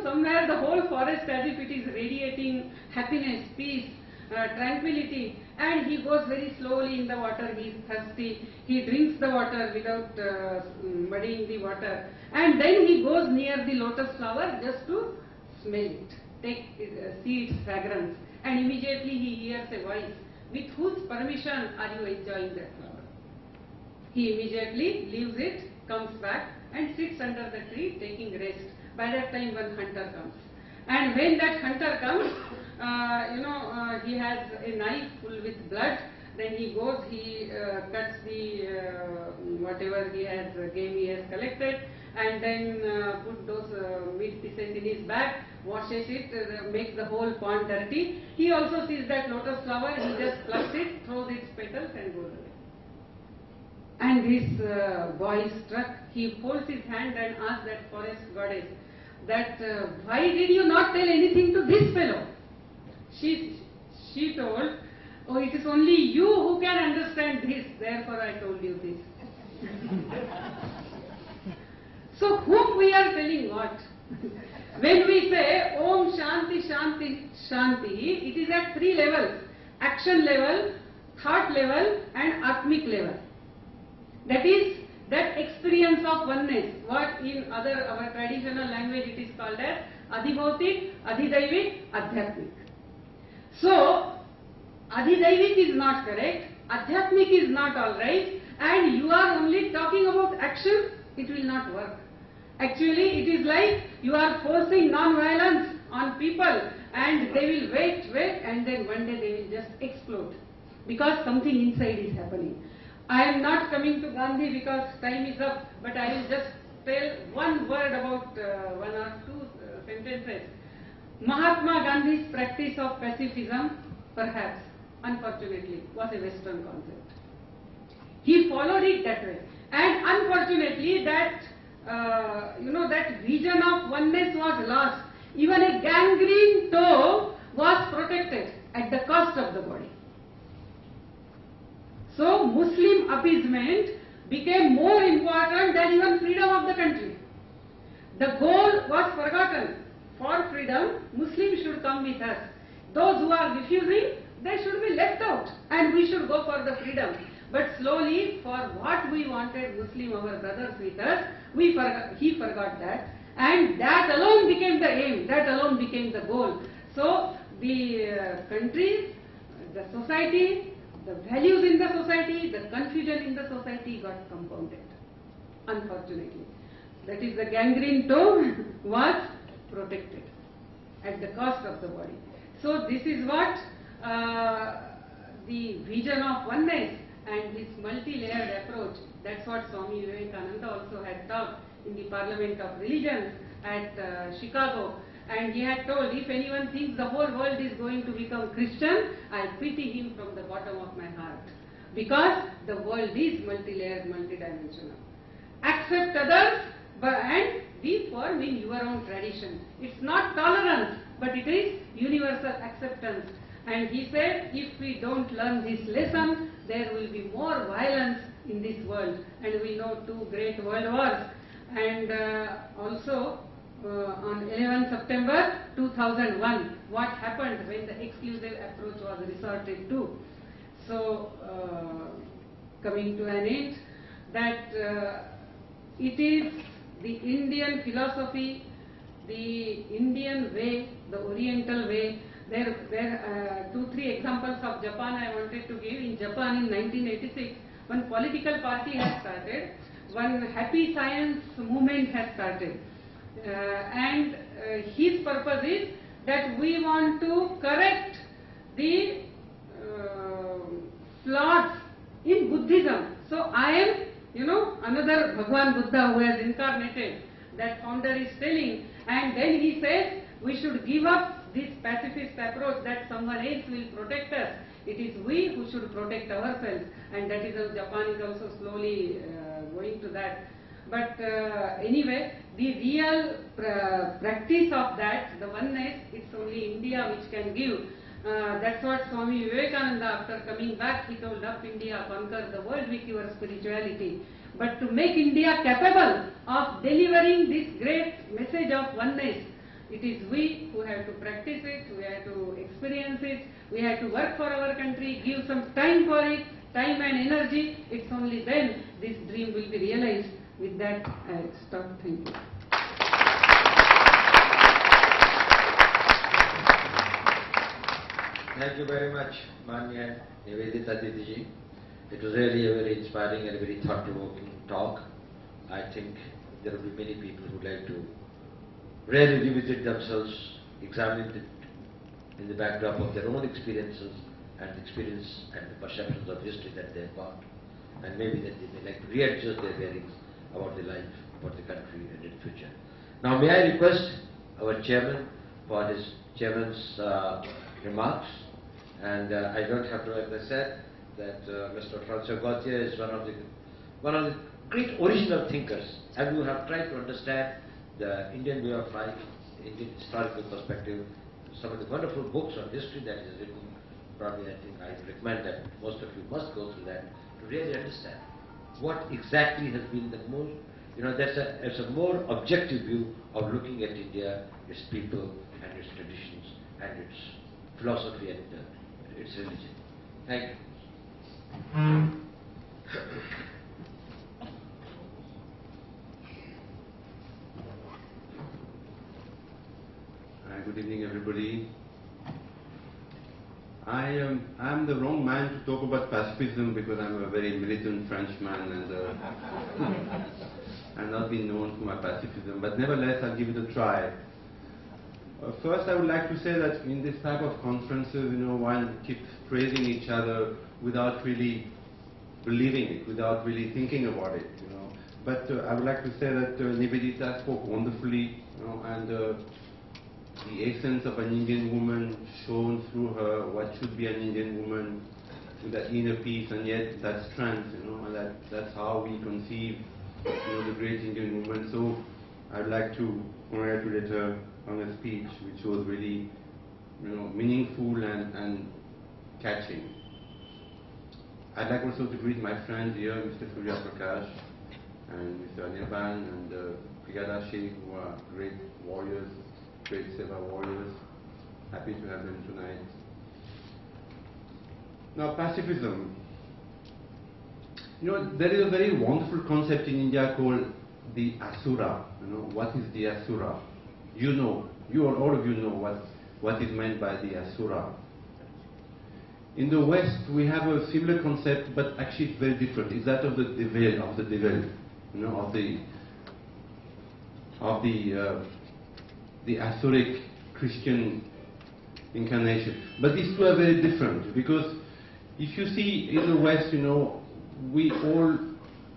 [SPEAKER 4] Somewhere the whole forest as if it is radiating happiness, peace, tranquility, and he goes very slowly in the water, he is thirsty, he drinks the water without muddying the water, and then he goes near the lotus flower just to smell it, see its fragrance, and immediately he hears a voice, with whose permission are you enjoying that flower? He immediately leaves it, comes back and sits under the tree taking rest. By that time one hunter comes, and when that hunter comes, he has a knife full with blood, then he goes, he cuts the whatever he has, game he has collected, and then put those meat pieces in his bag, washes it, makes the whole pond dirty. He also sees that lotus flower, he just plucks it, throws its petals and goes away. And this boy is struck, he folds his hand and asks that forest goddess that why did you not tell anything to this fellow? She told, oh, it is only you who can understand this, therefore I told you this. So whom we are telling what? When we say Om Shanti Shanti Shanti, it is at three levels: action level, thought level and atmic level. That is that experience of oneness, what in our traditional language it is called as Adhibhautik, Adhidaivik, Adhyatmik. So, Adhidaivik is not correct, Adhyatmik is not alright, and you are only talking about action, it will not work. Actually, it is like you are forcing non-violence on people, and they will wait, and then one day they will just explode, because something inside is happening. I am not coming to Gandhi because time is up, but I will just tell one word about one or two sentences. Mahatma Gandhi's practice of pacifism, perhaps, unfortunately, was a Western concept. He followed it that way, and unfortunately, that that vision of oneness was lost. Even a gangrene toe was protected at the cost of the body. So Muslim appeasement became more important than even freedom of the country. The goal was forgotten. For freedom, Muslims should come with us. Those who are refusing, they should be left out and we should go for the freedom. But slowly, for what we wanted Muslim, our brothers with us, he forgot that. And that alone became the aim, that alone became the goal. So, the countries, the society, the values in the society, the confusion in the society got compounded, unfortunately. That is, the gangrene toe was protected at the cost of the body. So this is what the vision of oneness and his multi-layered approach, that's what Swami Vivekananda also had taught in the Parliament of Religions at Chicago. And he had told, if anyone thinks the whole world is going to become Christian, I pity him from the bottom of my heart. Because the world is multi-layered, multi-dimensional. Accept others and be firm in your own tradition. It's not tolerance, but it is universal acceptance. And he said, if we don't learn this lesson, there will be more violence in this world. And we know 2 great world wars. And also, on 11 September 2001, what happened when the exclusive approach was resorted to. So, coming to an end, that it is the Indian philosophy, the Indian way, the Oriental way. There are 2-3 examples of Japan I wanted to give. In Japan in 1986, one political party has started, one happy science movement has started. And his purpose is that we want to correct the flaws in Buddhism. So I am, another Bhagwan Buddha who has incarnated, that founder is telling, and then he says we should give up this pacifist approach that someone else will protect us. It is we who should protect ourselves, and that is how Japan is also slowly going to that. But anyway, the real practice of that, the oneness, it's only India which can give. That's what Swami Vivekananda, after coming back, he told, up India, conquer the world with your spirituality. But to make India capable of delivering this great message of oneness, it is we who have to practice it, we have to experience it, we have to work for our country, give some time for it, time and energy. It's only then this dream will be realized. With that, I stop. Thank you.
[SPEAKER 3] Thank you very much, Manya Nivedita Bhide. It was really a very inspiring and a very thought-provoking talk. I think there will be many people who would like to really revisit themselves, examine it in the backdrop of their own experiences and experience and the perceptions of history that they have got, and maybe that they may like to readjust their bearings about the life, about the country and its future. Now may I request our chairman for his chairman's remarks, and I don't have to, as I said, that Mr. Francois Gautier is one of the great original thinkers, and you have tried to understand the Indian way of life, Indian historical perspective, some of the wonderful books on history that is written. Probably I think I recommend that most of you must go through that to really understand what exactly has been the most, it's a more objective view of looking at India, its people and its traditions and its philosophy and its religion. Thank you.
[SPEAKER 5] Good evening, everybody. I am the wrong man to talk about pacifism because I'm a very militant Frenchman and I've not been known for my pacifism. But nevertheless, I'll give it a try. First, I would like to say that in this type of conferences, one keeps praising each other without really believing it, without really thinking about it. But I would like to say that Nivedita spoke wonderfully, and the essence of an Indian woman shown through her, what should be an Indian woman, with that inner peace and yet that strength, and that's how we conceive, the great Indian woman. So I'd like to congratulate her on her speech, which was really, meaningful and catching. I'd like also to greet my friends here, Mr. Surya Prakash and Mr. Anirban and Brigada Sheikh, who are great warriors, great Seva warriors. Happy to have them tonight. Now, pacifism. You know, there is a very wonderful concept in India called the Asura. You know, what is the Asura? You know, all of you know what is meant by the Asura. In the West, we have a similar concept, but actually it's very different. It's that of the devil, you know, of the Asuric Christian incarnation. But these two are very different, because if you see in the West, you know, we all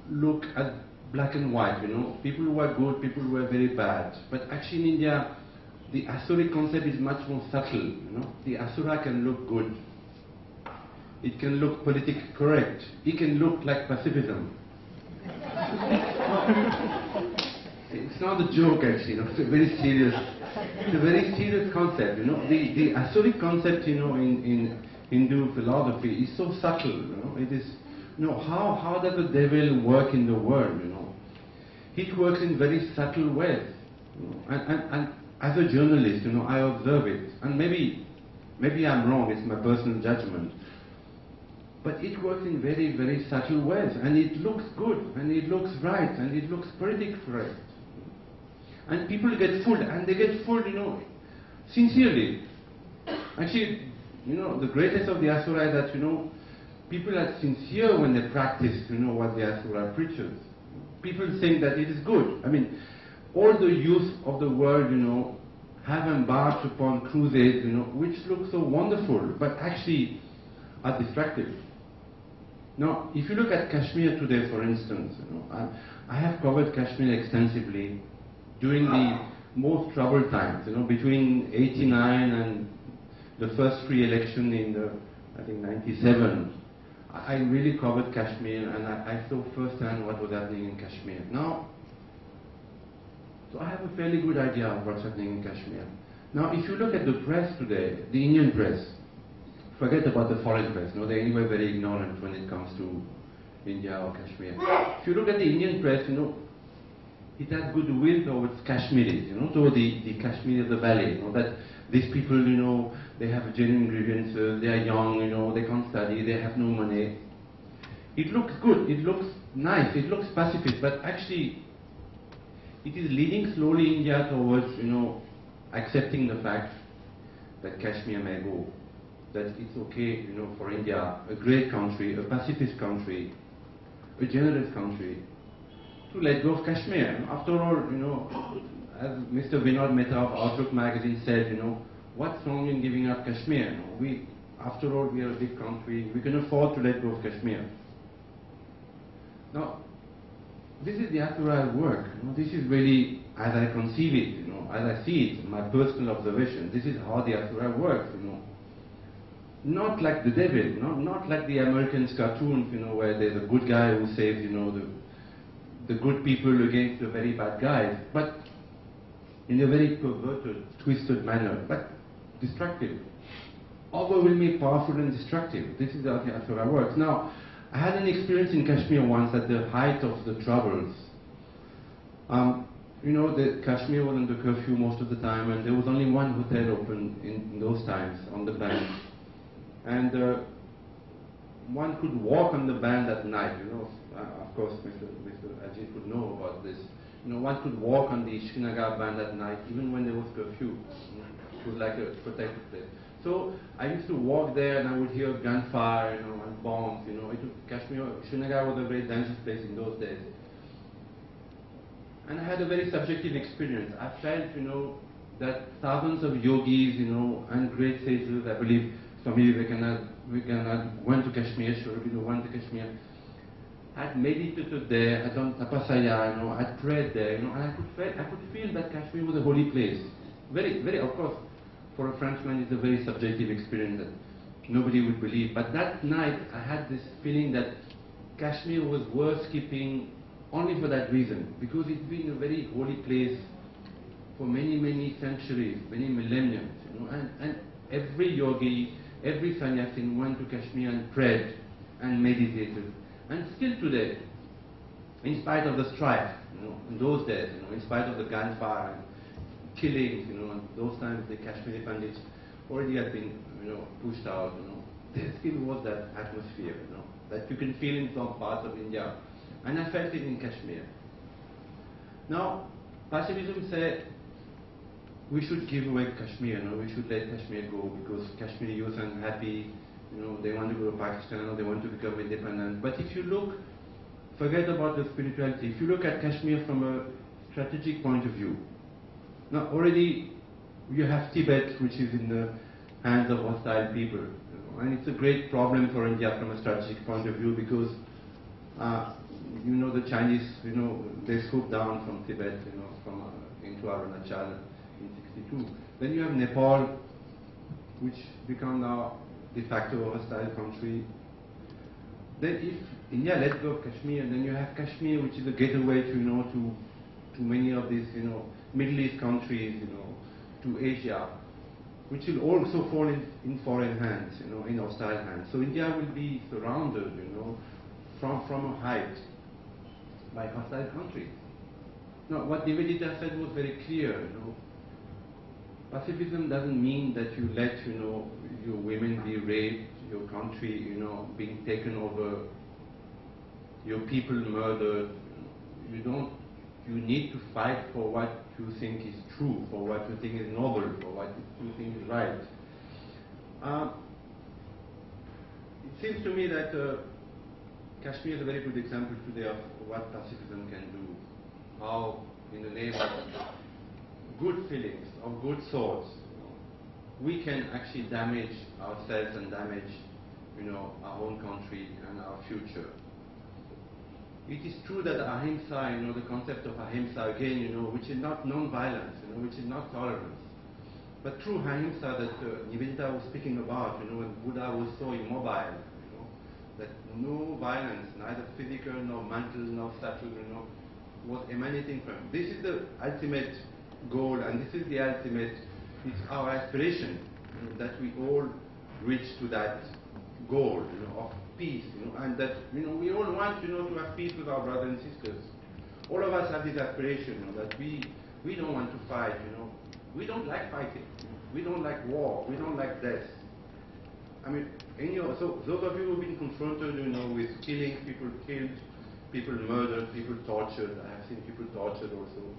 [SPEAKER 5] look at black and white, you know, people who are good, people who are very bad. But actually in India, the Asuric concept is much more subtle, you know. The Asura can look good. It can look politically correct. It can look like pacifism. It's not a joke, actually. You know, it's a very serious concept. You know, the Asuric concept, you know, in Hindu philosophy is so subtle. You know, it is. You know, how does the devil work in the world? You know, he works in very subtle ways. You know, and as a journalist, you know, I observe it, and maybe I'm wrong. It's my personal judgment. But it works in very, very subtle ways, and it looks good, and it looks right, and it looks politically correct. And people get fooled, and they get fooled, you know, sincerely. Actually, you know, the greatest of the Asura is that, you know, people are sincere when they practice, you know, what the Asura preaches. People think that it is good. I mean, all the youth of the world, you know, have embarked upon crusades, you know, which look so wonderful, but actually are destructive. Now, if you look at Kashmir today, for instance, you know, I have covered Kashmir extensively during the most troubled times, you know, between '89 and the first free election in I think '97. I really covered Kashmir, and I saw firsthand what was happening in Kashmir. Now, so I have a fairly good idea of what's happening in Kashmir. Now, if you look at the press today, the Indian press, forget about the foreign press, no, they're anyway very ignorant when it comes to India or Kashmir. If you look at the Indian press, you know, it has goodwill towards Kashmiris, you know, toward the Kashmir of the valley, you know, that these people, you know, they have genuine grievances, they are young, you know, they can't study, they have no money. It looks good, it looks nice, it looks pacifist, but actually it is leading slowly India towards, you know, accepting the fact that Kashmir may go, that it's okay, you know, for India, a great country, a pacifist country, a generous country, to let go of Kashmir. After all, you know, as Mr. Vinod Mehta of Outlook magazine said, you know, what's wrong in giving up Kashmir? You know, after all, we are a big country, we can afford to let go of Kashmir. Now, this is the Asura work. You know, this is really, as I conceive it, you know, as I see it, my personal observation, this is how the Asura works, you know. Not like the devil, not like the American cartoons, you know, where there's a good guy who saves, you know, the good people against the very bad guys, but in a very perverted, twisted manner, but destructive. Overwhelmingly powerful and destructive. This is how the Asura works. Now, I had an experience in Kashmir once at the height of the troubles. You know, Kashmir was under curfew most of the time, and there was only one hotel open in those times on the bank. And one could walk on the band at night, you know. Of course, Mr. Ajit would know about this. You know, one could walk on the Srinagar band at night, even when there was curfew. It was like a protected place. So I used to walk there, and I would hear gunfire, you know, and bombs. You know, Kashmir, Srinagar was a very dangerous place in those days. And I had a very subjective experience. I felt, you know, that thousands of yogis, you know, and great sages, I believe Swami Vivekananda went to Kashmir, Sh went to Kashmir, had meditated there, had done tapasaya, you know, had prayed there, you know, and I could feel that Kashmir was a holy place. Very, very, of course, for a Frenchman, it's a very subjective experience that nobody would believe. But that night, I had this feeling that Kashmir was worth keeping only for that reason, because it's been a very holy place for many, many centuries, many millennia, you know, and every yogi, every sannyasin went to Kashmir and prayed and meditated. And still today, in spite of the strife, in those days, in spite of the gunfire and killings, in those times the Kashmiri Pandits already had been, pushed out, there still was that atmosphere, that you can feel in some parts of India, and I felt it in Kashmir. Now, Pacifism said we should give away Kashmir, we should let Kashmir go because Kashmiri youth are unhappy, they want to go to Pakistan, they want to become independent. But if you look, forget about the spirituality, if you look at Kashmir from a strategic point of view, now already you have Tibet, which is in the hands of hostile people, and it's a great problem for India from a strategic point of view because the Chinese, they swooped down from Tibet, into Arunachal in '62. Then you have Nepal, which become now de facto a hostile country. Then if India lets go of Kashmir, then you have Kashmir, which is a gateway to many of these, Middle East countries, to Asia, which will also fall in foreign hands, in hostile hands. So India will be surrounded, from a height by hostile countries. Now, what Nivedita said was very clear, Pacifism doesn't mean that you let, your women be raped, your country, being taken over, your people murdered. You need to fight for what you think is true, for what you think is noble, for what you think is right. It seems to me that Kashmir is a very good example today of what Pacifism can do. How, in the name of good feelings, of good thoughts, we can actually damage ourselves and damage, our own country and our future. It is true that ahimsa, the concept of ahimsa, again, which is not non-violence, which is not tolerance, but true ahimsa that Nivedita was speaking about, when Buddha was so immobile, that no violence, neither physical nor mental nor sexual, was emanating from. This is the ultimate goal, and this is the ultimate, it's our aspiration, that we all reach to that goal, of peace, and that, we all want, to have peace with our brothers and sisters. All of us have this aspiration, that we don't want to fight, we don't like fighting, we don't like war, we don't like death. I mean, so those of you who've been confronted, with killings, people killed, people murdered, people tortured, I have seen people tortured also.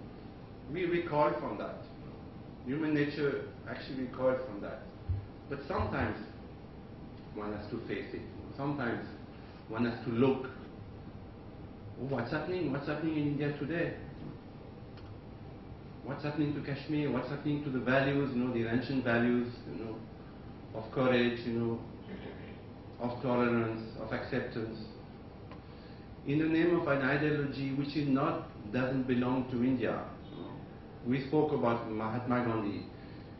[SPEAKER 5] We recoil from that. Human nature actually recoils from that. But sometimes one has to face it. Sometimes one has to look. Oh, what's happening? What's happening in India today? What's happening to Kashmir? What's happening to the values, the ancient values, of courage, of tolerance, of acceptance, in the name of an ideology which doesn't belong to India. We spoke about Mahatma Gandhi.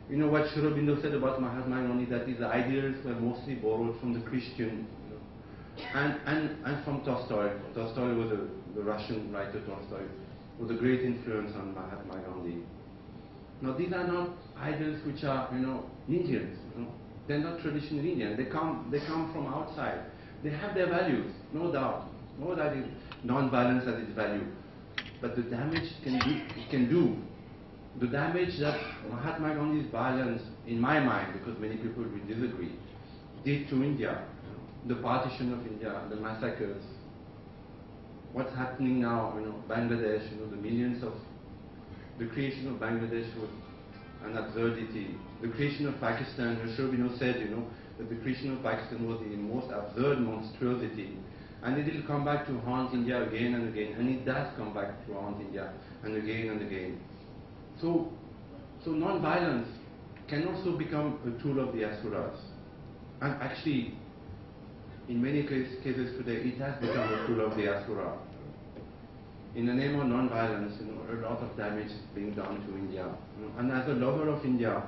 [SPEAKER 5] What Sri Aurobindo said about Mahatma Gandhi, that his ideals were mostly borrowed from the Christian, and from Tolstoy. Tolstoy was the Russian writer. Tolstoy was a great influence on Mahatma Gandhi. Now, these are not ideals which are, Indians. They're not traditional Indian. They come from outside. They have their values, no doubt. No doubt non-violence has its value. But the damage it can do, the damage that Mahatma Gandhi's violence, in my mind, because many people will disagree, did to India, the partition of India, the massacres, what's happening now, Bangladesh, the creation of Bangladesh was an absurdity. The creation of Pakistan, Sri Aurobindo said, that the creation of Pakistan was the most absurd monstrosity. And it will come back to haunt India again and again, and it does come back to haunt India and again. So non-violence can also become a tool of the asuras. And actually, in many cases today, it has become a tool of the asura. In the name of non-violence, a lot of damage is being done to India. And as a lover of India,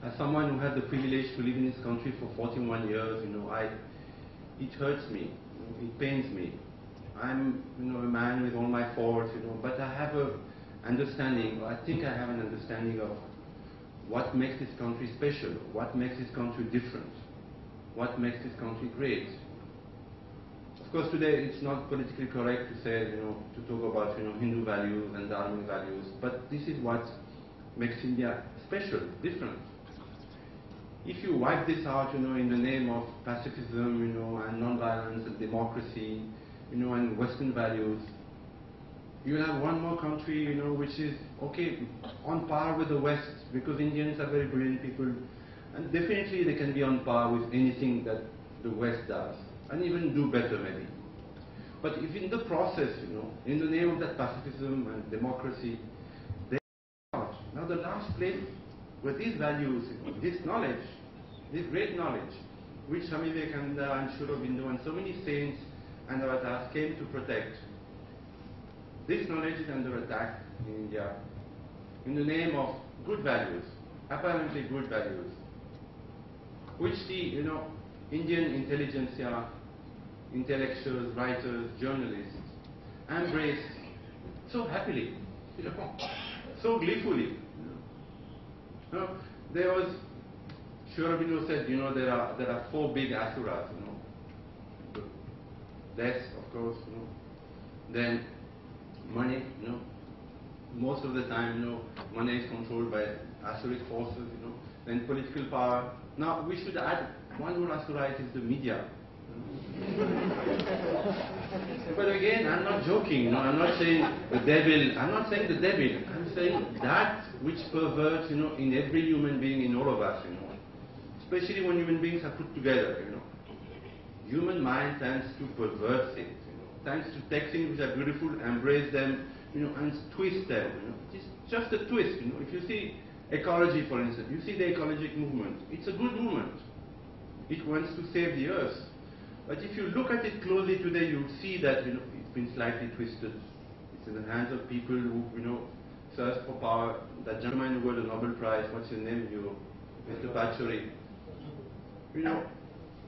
[SPEAKER 5] as someone who had the privilege to live in this country for 41 years, it hurts me, it pains me. I'm, a man with all my faults, but I have a understanding, I think I have an understanding of what makes this country special, what makes this country different, what makes this country great. Of course, today it's not politically correct to say, to talk about, Hindu values and Dharmic values, but this is what makes India special, different. If you wipe this out, in the name of pacifism, and non-violence and democracy, and Western values, you'll have one more country, which is, okay, on par with the West, because Indians are very brilliant people, and definitely they can be on par with anything that the West does, and even do better maybe. But if in the process, in the name of that pacifism and democracy, they out. Now the last place where these values, this knowledge, this great knowledge, which Swami Vivekananda and Sh and so many saints and avatars came to protect, this knowledge is under attack in India in the name of good values, apparently good values, which the Indian intelligentsia, intellectuals, writers, journalists embrace so happily, so gleefully. There was, Sh said, there are 4 big asuras, death, of course, then money, most of the time, money is controlled by asuric forces, then political power. Now we should add one more asura, it is the media. But again, I'm not joking, I'm not saying the devil, I'm saying that which perverts, in every human being, in all of us, especially when human beings are put together, Human mind tends to pervert things, tends to take things which are beautiful, embrace them, and twist them, It's just a twist, If you see ecology, for instance, you see the ecologic movement, it's a good movement. It wants to save the earth. But if you look at it closely today, you'll see that, it's been slightly twisted. It's in the hands of people who, thirst for power. That gentleman who got the Nobel Prize, what's his name? Mr. Pachauri.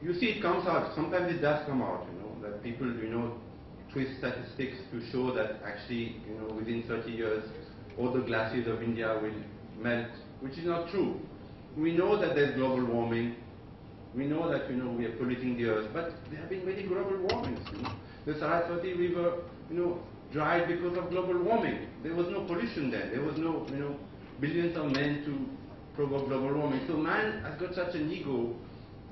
[SPEAKER 5] You see it comes out, sometimes it does come out, that people, twist statistics to show that actually, within 30 years, all the glaciers of India will melt, which is not true. We know that there's global warming. We know that, we are polluting the earth, but there have been many global warmings, The Saraswati River, dried because of global warming. There was no pollution then. There was no, billions of men to provoke global warming. So man has got such an ego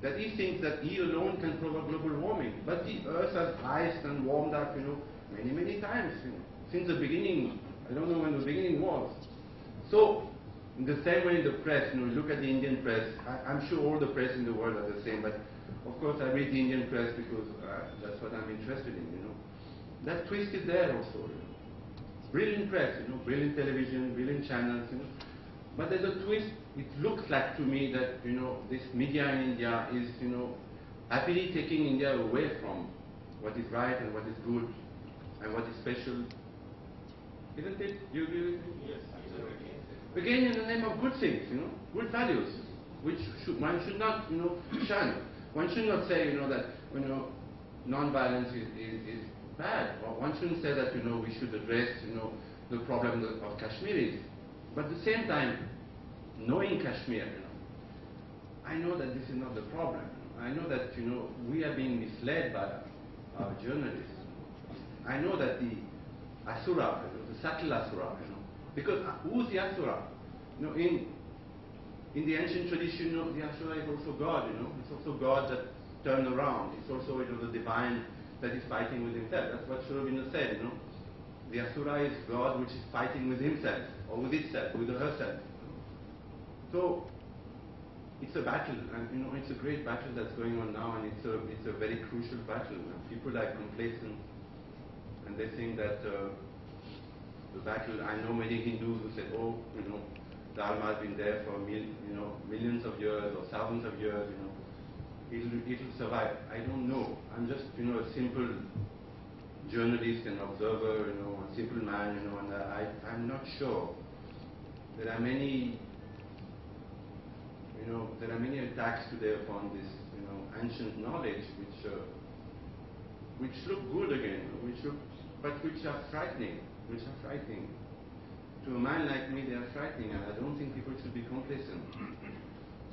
[SPEAKER 5] that he thinks that he alone can provoke global warming. But the earth has iced and warmed up, many, many times, since the beginning. I don't know when the beginning was. So, in the same way in the press, look at the Indian press. I'm sure all the press in the world are the same, but of course I read the Indian press because that's what I'm interested in, That twist is there also, Brilliant press, brilliant television, brilliant channels, But there's a twist. It looks like to me that, this media in India is, happily taking India away from what is right and what is good and what is special. Isn't it? You agree with me? Yes, absolutely. Again, in the name of good things, good values, which one should not, shun. One should not say, that, non-violence is bad. Or one shouldn't say that, we should address, the problem of Kashmiris. But at the same time, knowing Kashmir, I know that this is not the problem. I know that, we are being misled by our journalists. I know that the Asura, the subtle Asura, because who's the Asura? In the ancient tradition, the Asura is also God, It's also God that turned around. It's also, the divine that is fighting with himself. That's what Sh said, The Asura is God which is fighting with himself, or with itself, with herself. So, it's a battle, and it's a great battle that's going on now, and it's a very crucial battle. People are complacent, and they think that the battle. I know many Hindus who say, "Oh, Dharma has been there for millions of years or thousands of years. It'll survive." I don't know. I'm just a simple journalist and observer, a simple man, and I'm not sure. There are many. There are many attacks today upon this, ancient knowledge, which look good again, but which are frightening. To a man like me, they are frightening, and I don't think people should be complacent.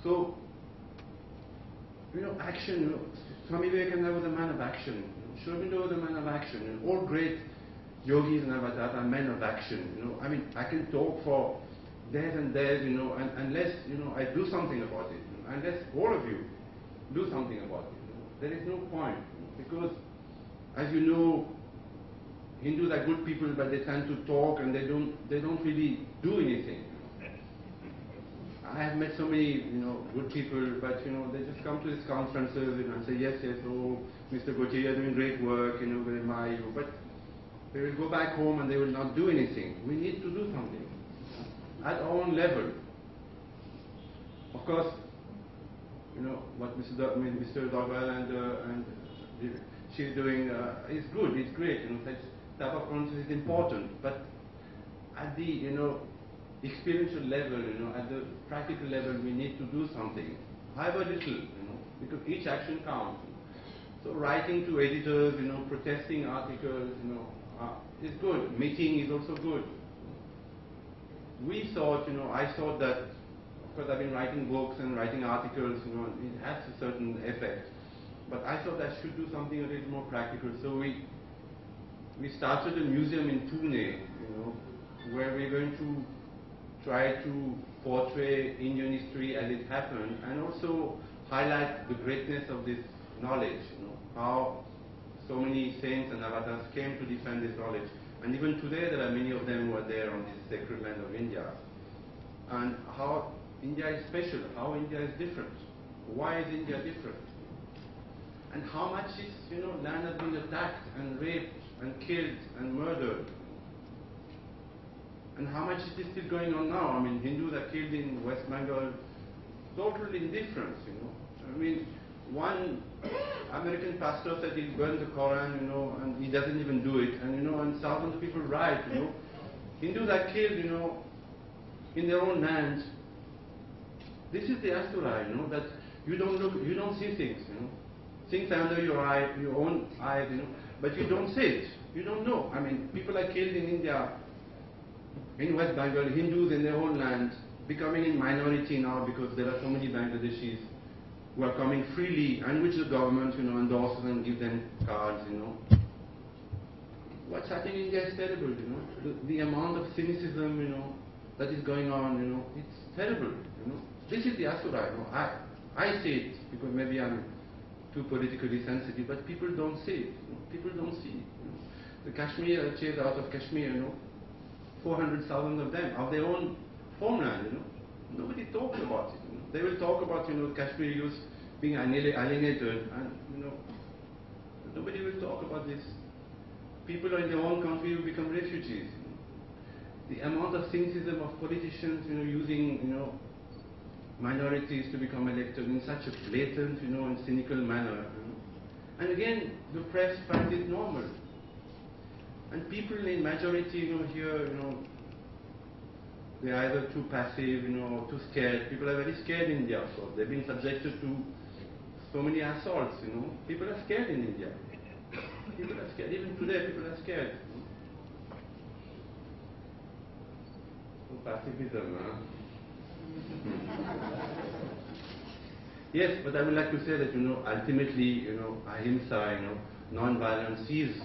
[SPEAKER 5] So, action. Swami Vivekananda was a man of action. Sri Aurobindo was a man of action. And all great yogis and avatars are men of action. I mean, I can talk for days and days, and unless, I do something about it, unless all of you do something about it, there is no point. Because, as you know, Hindus are good people, but they tend to talk and they don't really do anything. I have met so many, good people, but, they just come to these conferences, and say, yes, oh, Mr. Gautier, you're doing great work, very admire you. But they will go back home and they will not do anything. We need to do something at our own level. Of course, what Mr. Dogwell and she's doing is good, it's great, such type of conference is important. But at the, experiential level, at the practical level, we need to do something, however little, because each action counts. So writing to editors, protesting articles, is good. Meeting is also good. We thought, I thought that, of course I've been writing books and writing articles, it has a certain effect. But I thought I should do something a little more practical. So we started a museum in Pune, where we're going to try to portray Indian history as it happened, and also highlight the greatness of this knowledge, how so many saints and avatars came to defend this knowledge. And even today there are many of them who are there on this sacred land of India. And how India is special, how India is different, why is India different, and how much is, land has been attacked and raped and killed and murdered. And how much it is still going on now. I mean, Hindus are killed in West Bengal, total indifference, I mean, one American pastor said he'll burn the Quran, and he doesn't even do it. And, and thousands of people riot, Hindus are killed, in their own lands. This is the asura, that you don't look, you don't see things, Things are under your eye, your own eyes, but you don't see it. You don't know. I mean, people are killed in India, in West Bengal, Hindus in their own land, becoming in minority now because there are so many Bangladeshis who are coming freely, and which the government, endorses and give them cards, What's happening in India is terrible, The amount of cynicism, that is going on, it's terrible, This is the asura, I say it because maybe I'm too politically sensitive, but people don't see it, People don't see it, The Kashmir chased out of Kashmir, 400,000 of them, of their own homeland, Nobody talks about it, They will talk about, Kashmir youth being alienated, and, nobody will talk about this. People in their own country will become refugees. The amount of cynicism of politicians, using, minorities to become elected in such a blatant, and cynical manner. And again, the press finds it normal. And people in majority, here, they're either too passive, or too scared. People are very scared in India, of course. They've been subjected to so many assaults, People are scared in India. People are scared. Even today, people are scared. So pacifism, Yes, but I would like to say that, ultimately, ahimsa, non-violence is,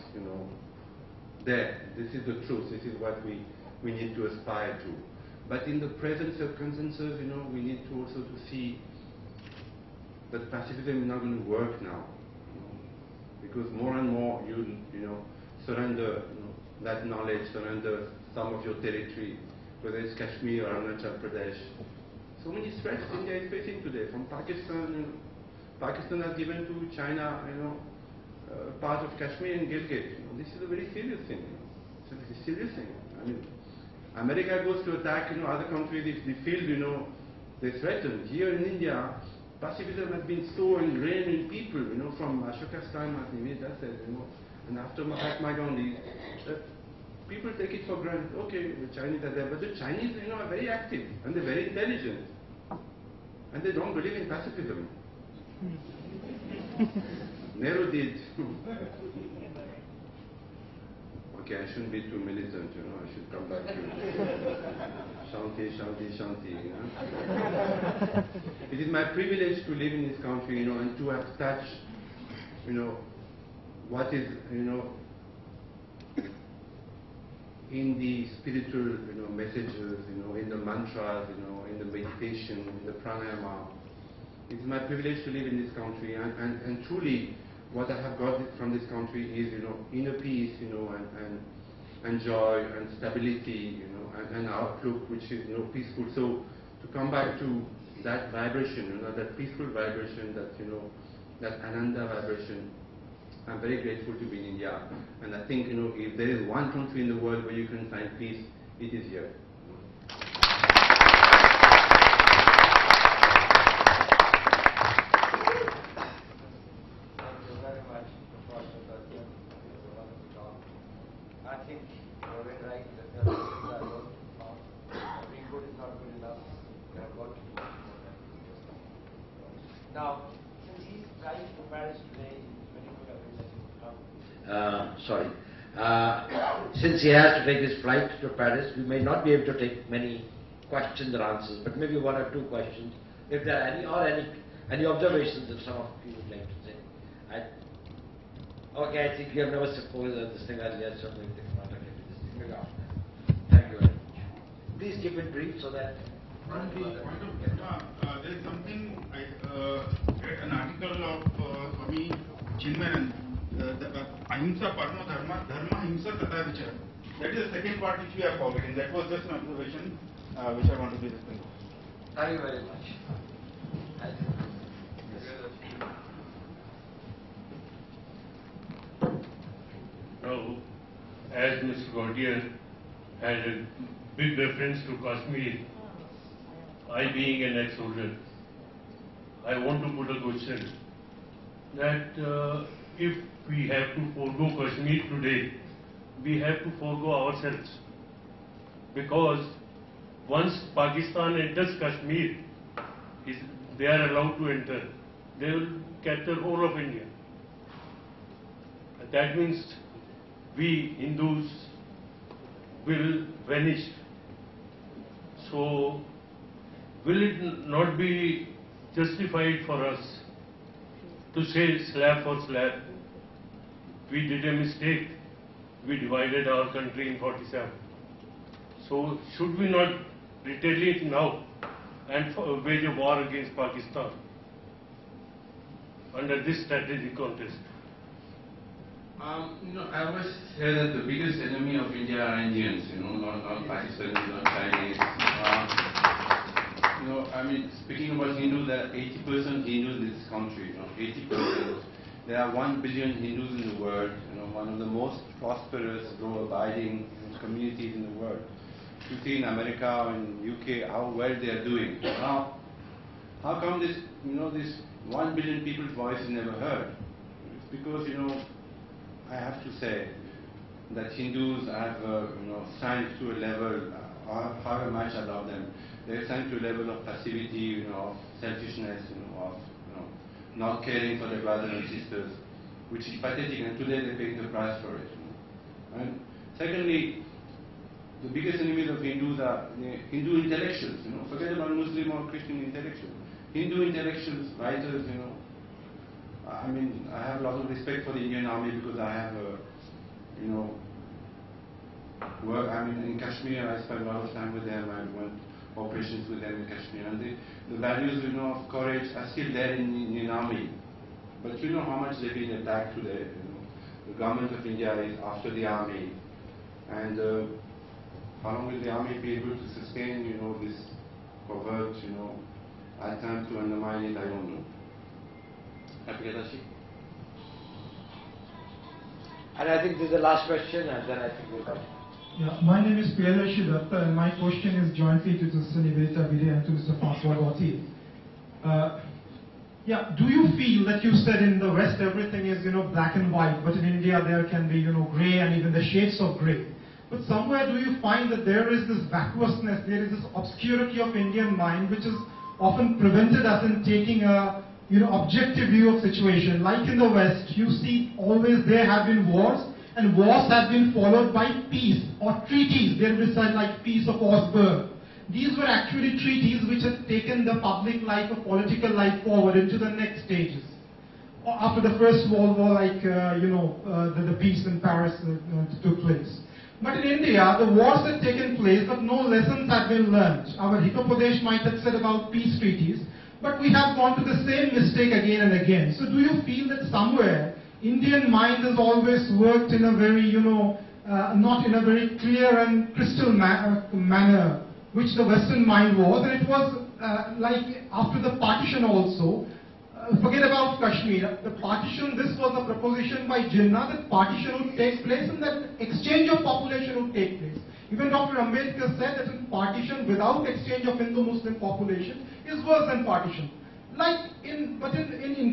[SPEAKER 5] there. This is the truth. This is what we need to aspire to. But in the present circumstances, we need to also to see that pacifism is not going to work now. Because more and more you surrender that knowledge, surrender some of your territory, whether it's Kashmir or Arunachal Pradesh. So many threats India is facing today from Pakistan. Pakistan has given to China, part of Kashmir and Gilgit. This is a very serious thing. It's a very serious thing. I mean, America goes to attack, other countries if they feel, they threaten. Here in India, pacifism has been so ingrained in people, from Ashoka's time, as Nivedita said, and after Mahatma Gandhi, that people take it for granted. Okay, the Chinese are there, but the Chinese, are very active and they're very intelligent, and they don't believe in pacifism. Nehru did. Okay, I shouldn't be too militant, I should come back to Shanti, Shanti, Shanti, It is my privilege to live in this country, and to have touched what is, in the spiritual, messages, in the mantras, in the meditation, in the pranayama. It's my privilege to live in this country, and truly, what I have got from this country is, inner peace, and joy and stability, and outlook which is, peaceful. So to come back to that vibration, that peaceful vibration, that Ananda vibration, I'm very grateful to be in India. And I think, if there is one country in the world where you can find peace, it is here.
[SPEAKER 3] Thank you very much, Professor Gautier. It was a wonderful talk. I think you're very right that there are things I don't know. Being good is not good enough. We have got to do much more than just that. Now, since he's driving to Paris today, it's very good of him that he could come.
[SPEAKER 6] Sorry. Since he has to take his flight to Paris, we may not be able to take many questions or answers, but maybe one or two questions, if there are any, or any observations that some of you would like to say. Okay, I think you have never supposed that this thing earlier, so maybe this thing maybe after that. Thank you very much. Please keep it brief so that.
[SPEAKER 7] On the point of Dharma, there is something, I read an article of Swami Chinmayananda, Ahimsa Parma Dharma, Dharma Himsa Tata Vichar. That is the second part which we are following. That was just an observation which I want to be listening to.
[SPEAKER 3] Thank you very much.
[SPEAKER 8] Now, as Mr. Gautier had a big reference to Kashmir, I being an ex-soldier, I want to put a question that if we have to forego Kashmir today, we have to forego ourselves. Because once Pakistan enters Kashmir, they are allowed to enter, they will capture all of India. That means we Hindus will vanish. So, will it not be justified for us to say slab for slab? We did a mistake. We divided our country in 47. So, should we not retaliate now and wage a war against Pakistan under this strategic contest?
[SPEAKER 5] I always say that the biggest enemy of India are Indians, not Pakistanis, not Chinese. Speaking about Hindus, there are 80% Hindus in this country, 80%. There are 1 billion Hindus in the world, one of the most prosperous, law-abiding communities in the world. You see in America and UK how well they are doing. Now, how come this, this 1 billion people's voice is never heard? It's because, I have to say that Hindus have, sunk to a level, however much I love them, they have sunk to a level of passivity, of selfishness, of not caring for their brothers and sisters, which is pathetic, and today they're paying the price for it. And secondly, the biggest enemies of Hindus are Hindu intellectuals. Forget about Muslim or Christian intellectuals. Hindu intellectuals, writers, I have a lot of respect for the Indian Army because I have, work. In Kashmir, I spent a lot of time with them. I went operations with them in Kashmir, and the values, of courage are still there in the Indian Army. But you know how much they've been attacked today. The government of India is after the army, and how long will the army be able to sustain, this covert, attempt to undermine it? I don't know.
[SPEAKER 6] And I think this is the last question, and then I think we'll come.
[SPEAKER 9] Yeah, my name is Priyadarshi Datta, and my question is jointly to Mr. Nivedita Bhide and to Mr. Francois Gautier. Do you feel that you said in the West everything is, black and white, but in India there can be, grey and even the shades of grey? But somewhere do you find that there is this vacuousness, there is this obscurity of Indian mind which has often prevented us in taking a objective view of situation. Like in the West, you see always there have been wars, and wars have been followed by peace or treaties. There is like Peace of Augsburg. These were actually treaties which have taken the public life or political life forward into the next stages. after the First World War, like, the peace in Paris took place. But in India, the wars had taken place, but no lessons had been learned. Our Hitopadesh might have said about peace treaties, but we have gone to the same mistake again and again. So do you feel that somewhere Indian mind has always worked in a very, not in a very clear and crystal manner, which the Western mind was, and it was like after the partition also, forget about Kashmir, the partition, this was a proposition by Jinnah that partition would take place and that exchange of population would take place. Even Dr. Ambedkar said that partition without exchange of Hindu-Muslim population is worse than partition. Like in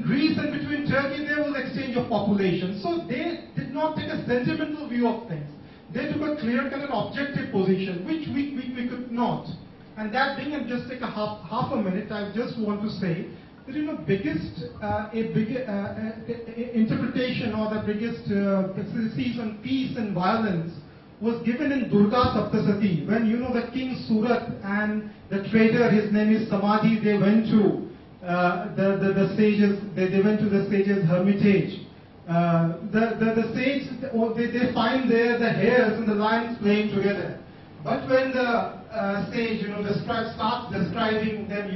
[SPEAKER 9] Greece and between Turkey, there was exchange of population. So they did not take a sentimental view of things. They took a clear-cut and objective position, which we could not. And that being, and just take a half a minute, I just want to say that biggest interpretation or the biggest emphasis on peace and violence was given in Durga Saptasati, when the king Surat and the traitor, his name is Samadhi, they went to the sages, they went to the sages' hermitage. The sage, they find there the hares and the lions playing together. But when the sage, starts describing them,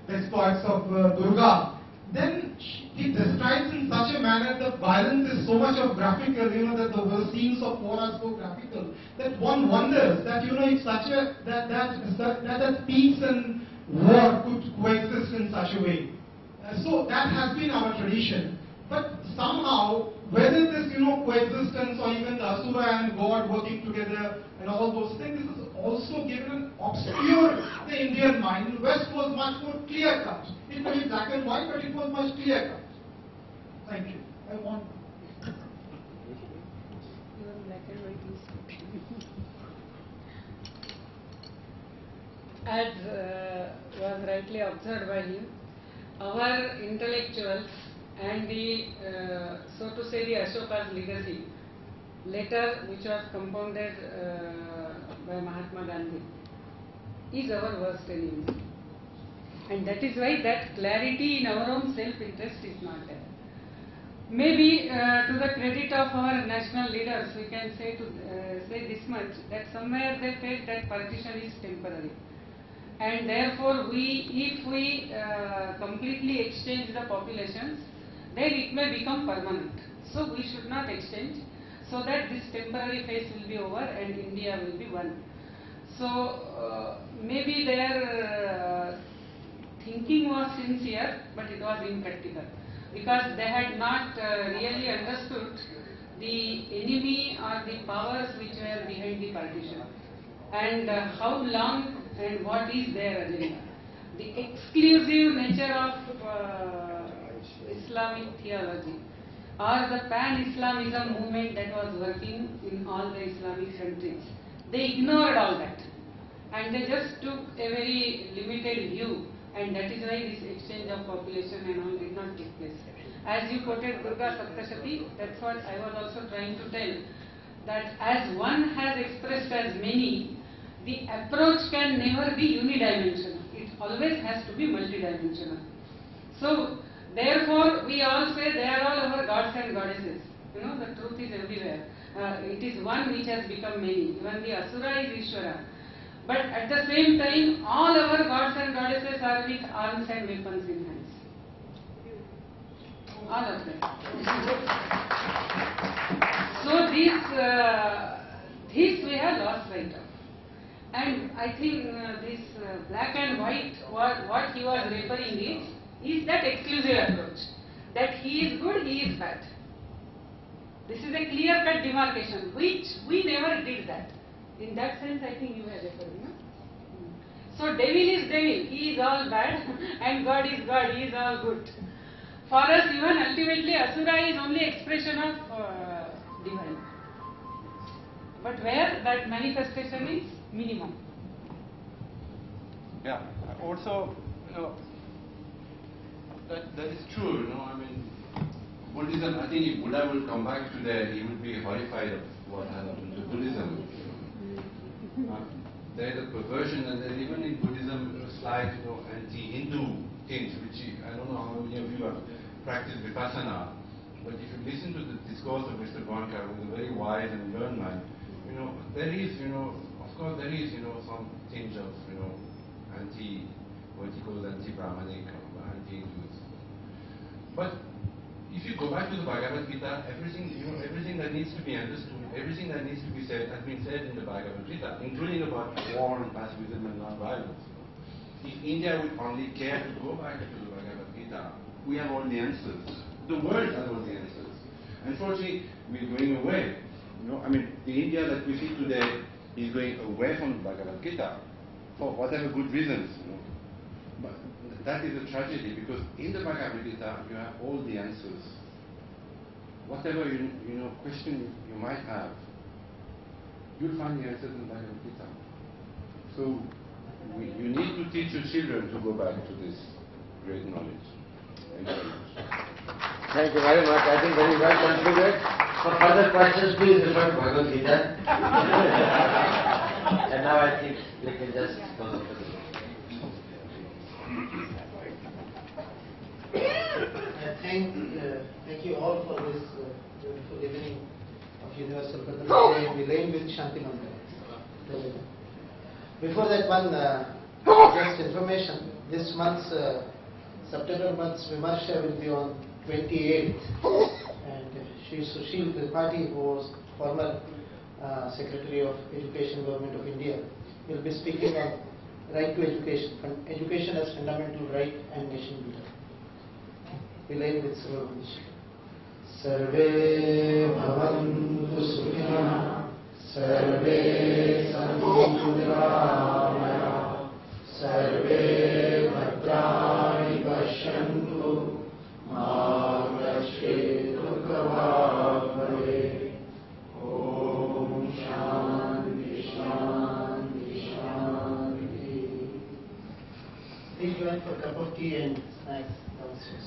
[SPEAKER 9] the exploits of Durga, then he describes in such a manner that violence is so much of graphical, that the scenes of war are so graphical, that one wonders that, it's such a, that peace and war could coexist in such a way. So that has been our tradition. But somehow, whether this, coexistence or even the Asura and God working together and all those things, this is also given an obscure the Indian mind. The West was much more clear-cut. It may be black and white, but it was much clear-cut. Thank you. I want...
[SPEAKER 4] As was rightly observed by him, our intellectuals and the, so to say, the Ashoka's legacy, later which was compounded by Mahatma Gandhi, is our worst enemy. And that is why that clarity in our own self-interest is not there. Maybe to the credit of our national leaders, we can say this much, that somewhere they felt that partition is temporary. And therefore, if we completely exchange the populations, then it may become permanent. So we should not exchange, so that this temporary phase will be over and India will be one. So maybe their thinking was sincere, but it was impractical, because they had not really understood the enemy or the powers which were behind the partition, and how long and what is their agenda. The exclusive nature of Islamic theology, or the pan-Islamism movement that was working in all the Islamic countries. They ignored all that, and they just took a very limited view, and that is why this exchange of population and all did not take place. As you quoted Durga Saptasati, that's what I was also trying to tell, that as one has expressed as many, the approach can never be unidimensional. It always has to be multidimensional. So, therefore, we all say they are all our gods and goddesses. The truth is everywhere. It is one which has become many. Even the Asura is Ishvara. But at the same time, all our gods and goddesses are with arms and weapons in hands. All of them. So this we have lost sight of. And I think this black and white, what he was referring is that exclusive approach. That he is good, he is bad. This is a clear-cut demarcation, which we never did that. In that sense, I think you were referring. No? So devil is devil, he is all bad, and God is God, he is all good. For us, even ultimately, Asura is only expression of divine. But where that manifestation is minimum.
[SPEAKER 5] Yeah, also, that is true, Buddhism, I think if Buddha will come back today, he would be horrified of what happened to Buddhism. There is a perversion, and then even in Buddhism, slight, anti-Hindu things, which I don't know how many of you have practice Vipassana. But if you listen to the discourse of Mr. Goenka, who is a very wise and learned man, there is, of course, there is, some tinge of, anti-vertical, anti-Brahmanic, anti-Hindus. But if you go back to the Bhagavad Gita, everything that needs to be understood, everything that needs to be said has been said in the Bhagavad Gita, including about war and pacifism and non-violence. If India would only care to go back to the Bhagavad Gita, we have all the answers. The world has all the answers. Unfortunately, we're going away. The India that we see today is going away from the Bhagavad Gita for whatever good reasons. But that is a tragedy, because in the Bhagavad Gita you have all the answers. Whatever question you might have, you'll find the answers in the Bhagavad Gita. So you need to teach your children to go back to this great knowledge. Thank you very much.
[SPEAKER 6] Thank you very much. I think very well concluded. For further questions, please refer to Bhagavad Gita. And now I think we can just go on to the
[SPEAKER 1] Thank you all for this beautiful evening of Universal Brotherhood. We lay with Shanti Mandir. Before that one, just information. This month's September month's Vimarsha will be on 28th, and Sushil Tripathi, who was former Secretary of Education, Government of India, will be speaking on right to education, education as fundamental right and nation builder. We lay with Sarve Bhavantu Sukhina, Sarve Santu Niramaya, Sarve Bhadrani Pashyantu, Ma Kashitu Kavabhave. Om Shanti Shanti Shanti. Please join for a cup of tea and snacks downstairs.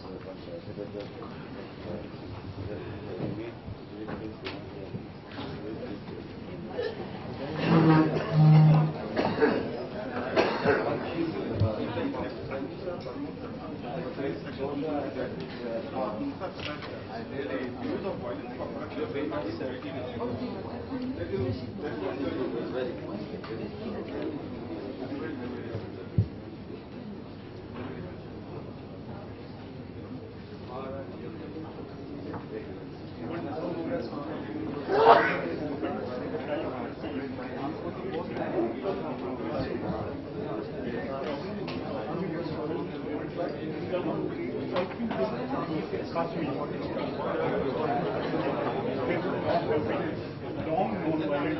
[SPEAKER 9] Long non-violent